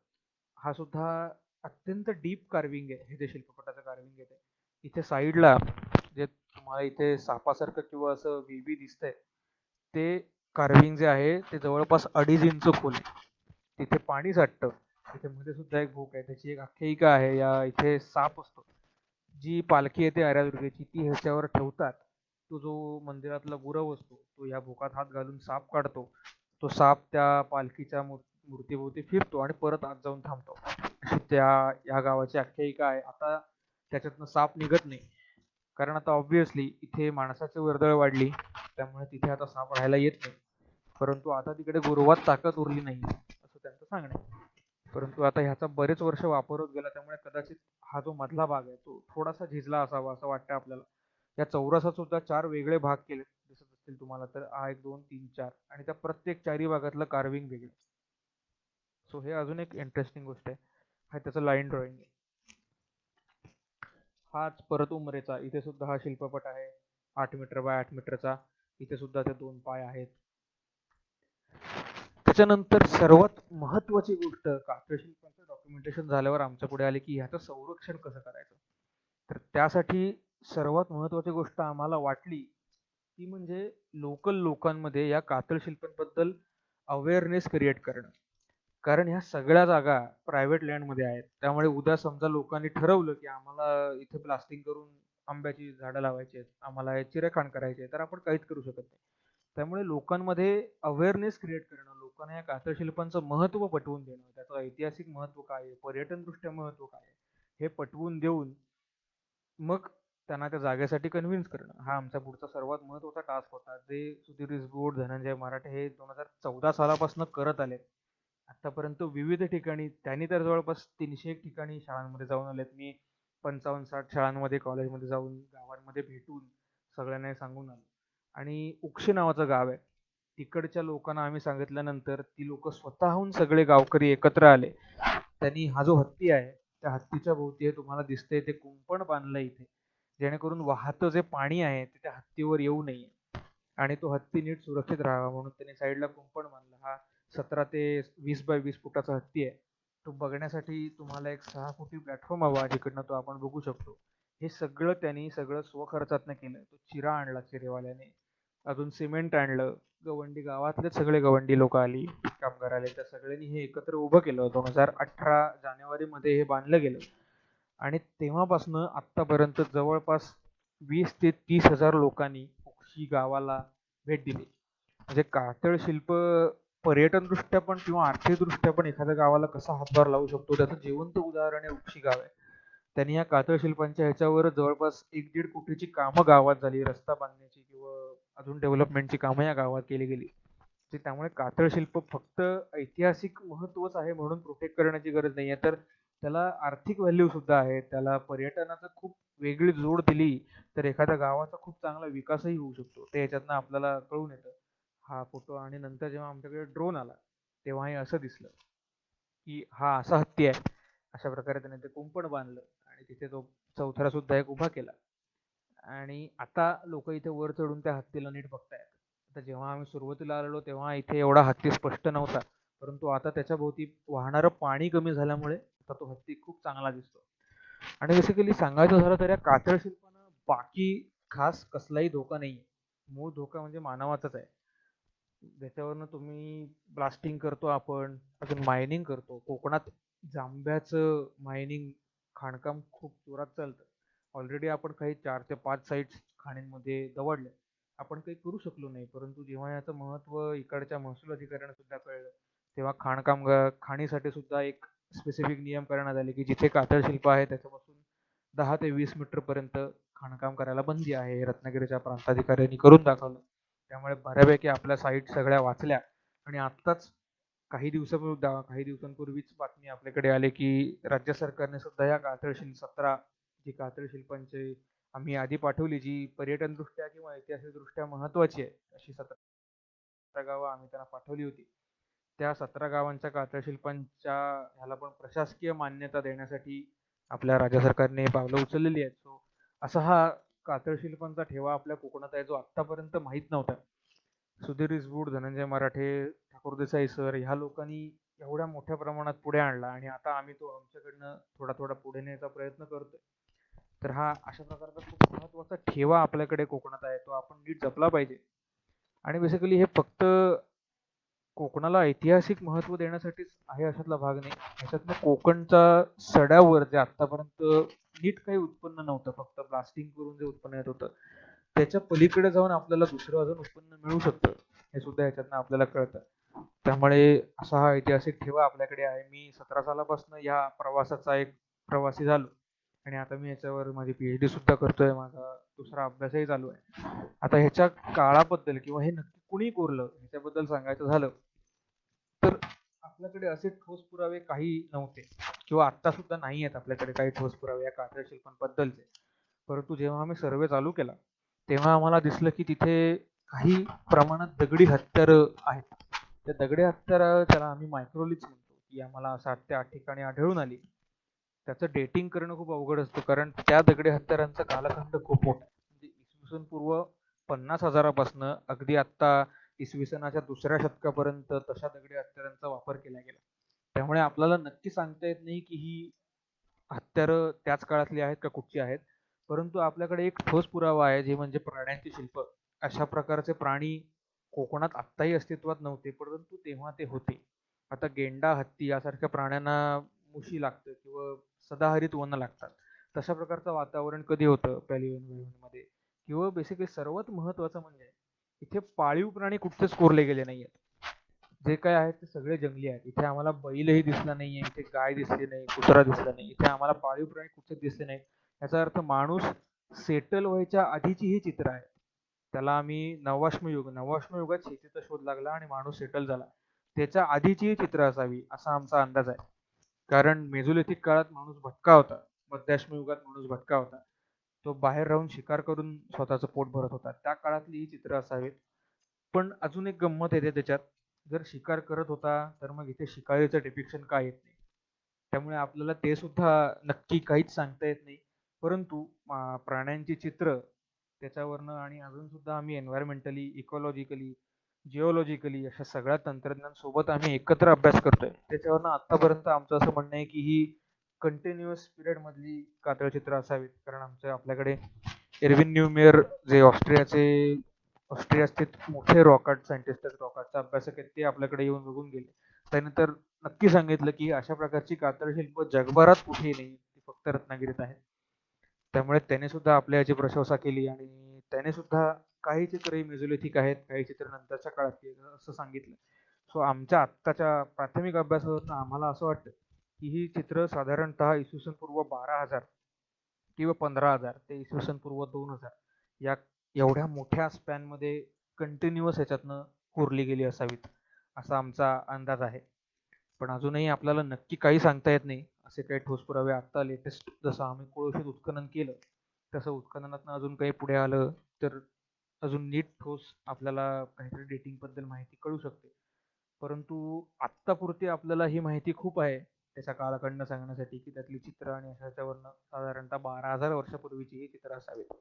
हा सुद्धा अत्यंत डीप कार्विंग आहे, हे जे शिल्पपटाचं कार्विंग आहे ते. इथे साईडला जे तुम्हाला इथे सापासारखं किंवा असं वेबी दिसतंय, ते कार्विंग जे आहे ते जवळपास 2.5 इंच खोल आहे. तिथे पाणी साठतं. तिथे मध्ये सुद्धा एक भोक आहे, त्याची एक आख्यायिका आहे. इथे साप असतो. जी पालखी येते आर्यादुर्गेची ती ह्याच्यावर ठेवतात. तो जो मंदिरातला गुरव असतो तो ह्या भोकात हात घालून साप काढतो. तो साप त्या पालखीच्या मूर्तीभोवती फिरतो आणि परत आत जाऊन थांबतो. अशी या गावाची आख्यायिका आहे. आता त्याच्यातनं साप निघत नाही, कारण आता ऑब्व्हियसली इथे माणसाची वर्दळ वाढली, त्यामुळे तिथे आता साप राहायला येत नाही. परंतु आता तिकडे गुरुवात ताकद उरली नाही असं त्यांचं सांगणं आहे. परंतु आता ह्याचा बरेच वर्ष वापर होत गेला, त्यामुळे कदाचित हा जो मधला भाग आहे तो थोडासा झिजला असावा असं वाटतं आपल्याला. या चौरसात सुद्धा 4 वेगळे भाग केले दिसत असतील तुम्हाला तर, 1 2 3 4, आणि त्या प्रत्येक 4ही भागातलं कार्विंग वेगळं. सो हे अजून एक इंटरेस्टिंग गोष्ट आहे. हा त्याचं लाईन ड्रॉइंग आहे. हाच परत उमरेचा, इथे सुद्धा हा शिल्पपट आहे 8 मीटर बाय 8 मीटरचा. इथे सुद्धा ते 2 पाय आहेत. त्याच्यानंतर सर्वात महत्वाची गोष्ट, कातळ शिल्पांचं डॉक्युमेंटेशन झाल्यावर आमच्या पुढे आली की ह्याचं संरक्षण कसं करायचं. तर त्यासाठी सर्वात महत्त्वाची गोष्ट आम्हाला वाटली ती म्हणजे लोकल लोकांमध्ये या कातळ शिल्पांबद्दल अवेअरनेस क्रिएट करणं. कारण ह्या सगळ्या जागा प्रायव्हेट लँडमध्ये आहेत. त्यामुळे उद्या समजा लोकांनी ठरवलं, की आम्हाला इथे प्लास्टिंग करून आंब्याची झाडं लावायची आहेत, आम्हाला याची रेखाण करायची आहे, तर आपण काहीच करू शकत नाही. त्यामुळे लोकांमध्ये अवेअरनेस क्रिएट करणं, लोकांना या कातळशिल्पांचं महत्त्व पटवून देणं, त्याचं ऐतिहासिक महत्त्व काय आहे, पर्यटनदृष्ट्या महत्त्व काय आहे, हे पटवून देऊन मग त्यांना त्या जागेसाठी कन्व्हिन्स करणं, हा आमचा पुढचा सर्वात महत्त्वाचा टास्क होता. जे सुधीर रिसबूड, धनंजय मराठे हे 2014 सालापासून करत आलेत. आतापर्यंत विविध ठिकाणी त्यांनी तर जवळपास 300 ठिकाणी शाळांमध्ये जाऊन आलेत. मी 55-60 शाळांमध्ये, कॉलेजमध्ये जाऊन, गावांमध्ये भेटून सगळ्यांना हे सांगून आलो. आणि उक्षी नावाचं गाव आहे. तिकडच्या लोकांना आम्ही सांगितल्यानंतर ती लोक स्वतःहून सगळे गावकरी एकत्र आले. त्यांनी हा जो हत्ती आहे, त्या हत्तीच्या भोवती हे तुम्हाला दिसतंय ते कुंपण बांधलं इथे, जेणेकरून वाहतं जे पाणी आहे ते त्या हत्तीवर येऊ नये आणि तो हत्ती नीट सुरक्षित राहावा म्हणून त्यांनी साईडला कुंपण बांधलं. हा 17 ते 20 बाय 20 फुटाचा हत्ती आहे. तो बघण्यासाठी तुम्हाला एक 6 फुटी प्लॅटफॉर्म हवा जिकडनं तो आपण बघू शकतो. हे सगळं त्यांनी सगळं स्वखर्चातनं केलं. तो चिरा आणला चिरेवाल्याने, अजून सिमेंट आणलं, गवंडी गावातले सगळे गवंडी लोक आली, कामगार आले, त्या सगळ्यांनी हे एकत्र उभं केलं. 2018 जानेवारीमध्ये हे बांधलं गेलं आणि तेव्हापासनं आत्तापर्यंत जवळपास 20 ते 30 हजार लोकांनी उक्षी गावाला भेट दिली. म्हणजे कातळ शिल्प पर्यटनदृष्ट्या पण किंवा आर्थिकदृष्ट्या पण एखाद्या गावाला कसा हातभार लावू शकतो त्याचं जिवंत उदाहरण आहे उक्षी गाव आहे. त्यांनी या कातळ शिल्पांच्या ह्याच्यावर जवळपास 1-1.5 कोटीची कामं गावात झाली, रस्ता बांधण्याची किंवा अजून डेव्हलपमेंटची कामं या गावात केली गेली. त्यामुळे कातळ शिल्प फक्त ऐतिहासिक महत्वच आहे म्हणून प्रोटेक्ट करण्याची गरज नाही आहे, तर त्याला आर्थिक व्हॅल्यू सुद्धा आहे. त्याला पर्यटनाचं खूप वेगळी जोड दिली तर एखाद्या गावाचा खूप चांगला विकासही होऊ शकतो. ते याच्यातनं आपल्याला कळून येतं. हा फोटो आणि नंतर जेव्हा आमच्याकडे ड्रोन आला तेव्हाही असं दिसलं, की हा असा हत्ती आहे. अशा प्रकारे त्याने ते कुंपण बांधलं आणि तिथे तो चौथरा सुद्धा एक उभा केला. आणि आता लोक इथे वर चढून त्या हत्तीला नीट बघतायत. आता जेव्हा आम्ही सुरुवातीला आलेलो तेव्हा इथे एवढा हत्ती स्पष्ट नव्हता, परंतु आता त्याच्या भोवती वाहणारं पाणी कमी झाल्यामुळे आता तो हत्ती खूप चांगला दिसतो. आणि बेसिकली सांगायचं झालं तर या कातळ शिल्पानं बाकी खास कसलाही धोका नाही आहे. मूळ धोका म्हणजे मानवाचाच आहे. ज्याच्यावरनं तुम्ही ब्लास्टिंग करतो आपण, अजून मायनिंग करतो. कोकणात जांभ्याचं मायनिंग, खाणकाम खूप जोरात चालतं. ऑलरेडी आपण काही 4 ते 5 साईट्स खाणींमध्ये दवडल्या. आपण काही करू शकलो नाही. परंतु जेव्हा याचं महत्त्व इकडच्या महसूल अधिकाऱ्यांना सुद्धा कळलं, तेव्हा खाणीसाठी सुद्धा एक स्पेसिफिक नियम करण्यात आले, की जिथे कातळ शिल्प आहे त्याच्यापासून 10 ते 20 मीटरपर्यंत खाणकाम करायला बंदी आहे. हे रत्नागिरीच्या प्रांताधिकाऱ्यांनी करून दाखवलं. त्यामुळे बऱ्यापैकी आपल्या साईट सगळ्या वाचल्या आणि आत्ताच काही दिवसांपूर्वीच बातमी आपल्याकडे आली, की राज्य सरकारने सुद्धा या कातळशिल्प 17 जी कातळशिल्पांची आम्ही यादी पाठवली, जी पर्यटनदृष्ट्या किंवा ऐतिहासिकदृष्ट्या महत्त्वाची आहे, अशी 17 गावं आम्ही त्यांना पाठवली होती. त्या 17 गावांच्या कातळशिल्पांच्या ह्याला पण प्रशासकीय मान्यता देण्यासाठी आपल्या राज्य सरकारने पावलं उचललेली आहेत. असा हा कातळशिल्पांचा ठेवा आपल्या कोकणात आहे, जो आत्तापर्यंत माहीत नव्हता. सुधीर रिसबूड, धनंजय मराठे, ठाकूर देसाई सर ह्या लोकांनी एवढ्या मोठ्या प्रमाणात पुढे आणला आणि आता आम्ही तो आमच्याकडनं थोडा थोडा पुढे न्यायचा प्रयत्न करतोय. तर हा अशा प्रकारचा खूप महत्त्वाचा ठेवा आपल्याकडे कोकणात आहे, तो आपण नीट जपला पाहिजे. आणि बेसिकली हे फक्त कोकणाला ऐतिहासिक महत्त्व देण्यासाठीच आहे अशातला भाग नाही. ह्याच्यातनं कोकणच्या सड्यावर जे आत्तापर्यंत नीट काही उत्पन्न नव्हतं, फक्त ब्लास्टिंग करून जे उत्पन्न येत होतं, त्याच्या पलीकडे जाऊन आपल्याला दुसरं अजून उत्पन्न मिळू शकतं, हे सुद्धा ह्याच्यातनं आपल्याला कळतं. त्यामुळे असा हा ऐतिहासिक ठेवा आपल्याकडे आहे. मी 17 सालापासून या प्रवासाचा एक प्रवासी झालो आणि आता मी याच्यावर माझी PhD सुद्धा करतोय. माझा दुसरा अभ्यासही चालू आहे. आता ह्याच्या काळाबद्दल किंवा हे नक्की कुणी कोरलं ह्याच्याबद्दल सांगायचं झालं तर आपल्याकडे असे ठोस पुरावे काही नव्हते किंवा आत्ता सुद्धा नाही आहेत आपल्याकडे काही ठोस पुरावे या कातळ शिल्पांबद्दलचे. परंतु जेव्हा आम्ही सर्वे चालू केला तेव्हा आम्हाला दिसलं की तिथे काही प्रमाणात दगडी हत्यारं आहेत. त्या दगडी हत्यारं त्याला आम्ही मायक्रोलिथ्स म्हणतो, की आम्हाला 7 ते 8 ठिकाणी आढळून आली. त्याचं डेटिंग करणं खूप अवघड असतं, कारण त्या दगडी हत्यारांचा कालखंड खूप मोठा आहे. म्हणजे इसवी पूर्व 50,000 अगदी आत्ता इसवी सनाच्या दुसऱ्या शतकापर्यंत तशा दगडी हत्यारांचा वापर केला गेला. त्यामुळे आपल्याला नक्की सांगता येत नाही की ही हत्यारं त्याच काळातली आहेत का कुठची आहेत. परंतु आपल्याकडे एक ठोस पुरावा आहे, जे म्हणजे प्राण्यांची शिल्प. अशा प्रकारचे प्राणी कोकणात आत्ताही अस्तित्वात नव्हते, परंतु तेव्हा ते होते. आता गेंडा, हत्ती यासारख्या प्राण्यांना मुशी लागतं किंवा सदाहरित वनं लागतात. तशा प्रकारचं वातावरण कधी होतं पॅलिओ मध्ये. किंवा बेसिकली सर्वात महत्त्वाचं म्हणजे इथे पाळीव प्राणी कुठचेच कोरले गेले नाहीयेत. जे काय आहेत ते सगळे जंगली आहेत. इथे आम्हाला बैलही दिसला नाहीये, इथे गाय दिसली नाही, कुत्रा दिसला नाही. इथे आम्हाला पाळीव प्राणी कुठचेच दिसले नाहीत. याचा अर्थ माणूस सेटल व्हायच्या आधीची ही चित्र आहे. त्याला आम्ही नववाश्म युगात शेतीचा शोध लागला आणि माणूस सेटल झाला. त्याच्या आधीची ही चित्र असावी असा आमचा अंदाज आहे. कारण मेझोलिथिक काळात माणूस भटका होता. मध्याश्म युगात माणूस भटका होता. तो बाहेर राहून शिकार करून स्वतःचं पोट भरत होता. त्या काळातली ही चित्र असावीत. पण अजून एक गंमत येते त्याच्यात. जर शिकार करत होता तर मग इथे शिकारीचं डिपिक्शन का येत नाही? त्यामुळे आपल्याला ते सुद्धा नक्की काहीच सांगता येत नाही. परंतु प्राण्यांची चित्र त्याच्यावरनं आणि अजून सुद्धा आम्ही एन्व्हायरमेंटली, इकॉलॉजिकली, जिओलॉजिकली अशा सगळ्या तंत्रज्ञान सोबत आम्ही एकत्र अभ्यास करतोय. त्याच्यावरनं आतापर्यंत आमचं असं म्हणणं आहे की ही कंटिन्युअस पिरियड मधली कातळचित्र असावीत. कारण आपल्याकडे एरविन न्यूमेयर जे ऑस्ट्रियाचे मोठे रॉकेट सायंटिस्ट आहेत, रॉकेटचा अभ्यासक आहेत, ते आपल्याकडे येऊन बघून गेले. त्यानंतर नक्की सांगितलं की अशा प्रकारची कातळशिल्प जगभरात कुठेही नाही, ती फक्त रत्नागिरीत आहे. त्यामुळे त्याने सुद्धा आपल्या याची प्रशंसा केली आणि त्याने सुद्धा काही चित्र ही मेझोलिथिक आहेत, काही चित्र नंतरच्या काळातली आहेत असं सांगितलं. सो आमच्या आत्ताच्या प्राथमिक अभ्यासावरून आम्हाला असं वाटतं की ही चित्र साधारणतः इसवी सन पूर्व 12,000 किंवा 15,000 ते इसवी सन पूर्व 2,000 या एवढ्या मोठ्या स्पॅनमध्ये कंटिन्युअस ह्याच्यातनं कोरली गेली असावीत असा आमचा अंदाज आहे. पण अजूनही आपल्याला नक्की काही सांगता येत नाही. असे काही ठोस पुरावे आत्ता लेटेस्ट जसं आम्ही कोळशात उत्खनन केलं, तसं उत्खननातनं अजून काही पुढे आलं तर अजून नीट ठोस आपल्याला काहीतरी डेटिंग बद्दल माहिती कळू शकते. परंतु आत्तापुरती आपल्याला ही माहिती खूप आहे त्याच्या कालखंड सांगण्यासाठी की त्यातली चित्र आणि ह्याच्यावरनं साधारणतः 12,000 वर्षापूर्वीची ही चित्र असावीत.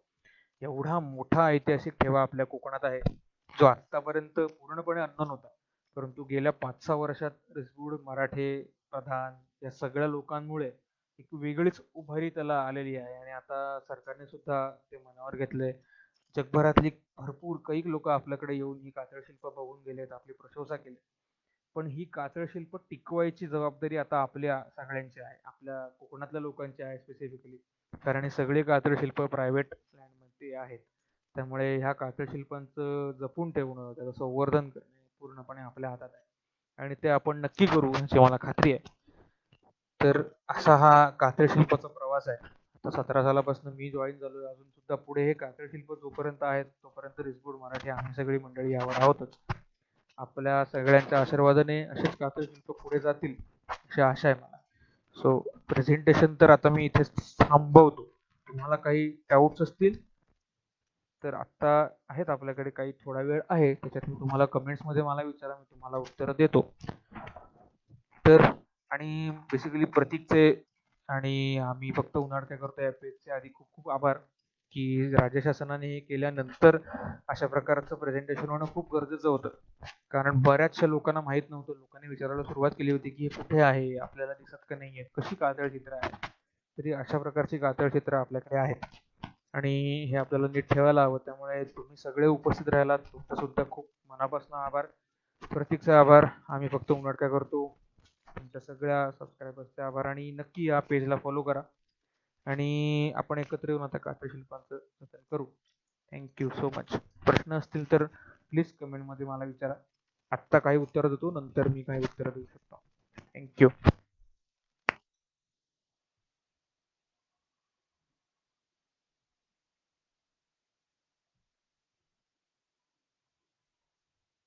एवढा मोठा ऐतिहासिक ठेवा आपल्या कोकणात आहे, जो आत्तापर्यंत पूर्णपणे अननोन होता. परंतु गेल्या 5-6 वर्षात रिसबूड, मराठे, प्रधान या सगळ्या लोकांमुळे एक वेगळीच उभारी त्याला आलेली आहे आणि आता सरकारने सुद्धा ते मनावर घेतलंय. जगभरातली भरपूर कैक लोक आपल्याकडे येऊन ही कातळशिल्प बघून गेलेत, आपली प्रशंसा केली. पण ही कातळशिल्प टिकवायची जबाबदारी आता आपल्या सगळ्यांची आहे, आपल्या कोकणातल्या लोकांची आहे स्पेसिफिकली. कारण हे सगळे कातळशिल्प प्रायव्हेट लँडमध्ये आहेत. त्यामुळे ह्या कातळशिल्पांचं जपून ठेवणं, त्याचं संवर्धन करणे पूर्णपणे आपल्या हातात आहे आणि ते आपण नक्की करू याची मला खात्री आहे. तर असा हा कातळशिल्पाचा प्रवास आहे. आता 17 सालापासून मी जॉईन झालोय. अजून सुद्धा पुढे हे कातळशिल्प जोपर्यंत आहेत तोपर्यंत रिसबूड, मराठी आम्ही सगळी मंडळी यावर आहोतच. आपल्या सगळ्यांच्या आशीर्वादाने असेच कातळशिल्प पुढे जातील अशी आशा आहे मला. सो प्रेझेंटेशन तर आता मी इथेच थांबवतो. तुम्हाला काही डाऊट्स असतील तर आत्ता आहेत आपल्याकडे, काही थोडा वेळ आहे, त्याच्यात मी तुम्हाला कमेंट्समध्ये मला विचारा, मी तुम्हाला उत्तरं देतो. तर आणि बेसिकली प्रतीकचे आणि आम्ही फक्त उन्हाळ काय करतो या पेजचे आधी खूप खूप आभार की राज्य शासनाने हे केल्यानंतर अशा प्रकारचं प्रेझेंटेशन होणं खूप गरजेचं होतं. कारण बऱ्याचशा लोकांना माहीत नव्हतं. लोकांनी विचारायला सुरुवात केली होती की हे कुठे आहे, आपल्याला दिसत का नाहीये, कशी कातळ चित्र आहे. तरी अशा प्रकारची कातळ चित्र आपल्याकडे आहेत आणि हे आपल्याला नीट ठेवायला हवं. त्यामुळे तुम्ही सगळे उपस्थित राहिलात, तुमचा सुद्धा खूप मनापासून आभार. प्रतीकचा आभार. आम्ही फक्त उन्हाळ काय करतो तुमच्या सगळ्या सबस्क्रायबर्सचे आभार आणि नक्की या पेजला फॉलो करा आणि आपण एकत्र येऊन आता कातळशिल्पांचं जतन करू. Thank you so much. प्रश्न असतील तर प्लीज कमेंटमध्ये मला विचारा. आत्ता काही उत्तर देतो, नंतर मी काही उत्तर देऊ शकतो. थँक्यू.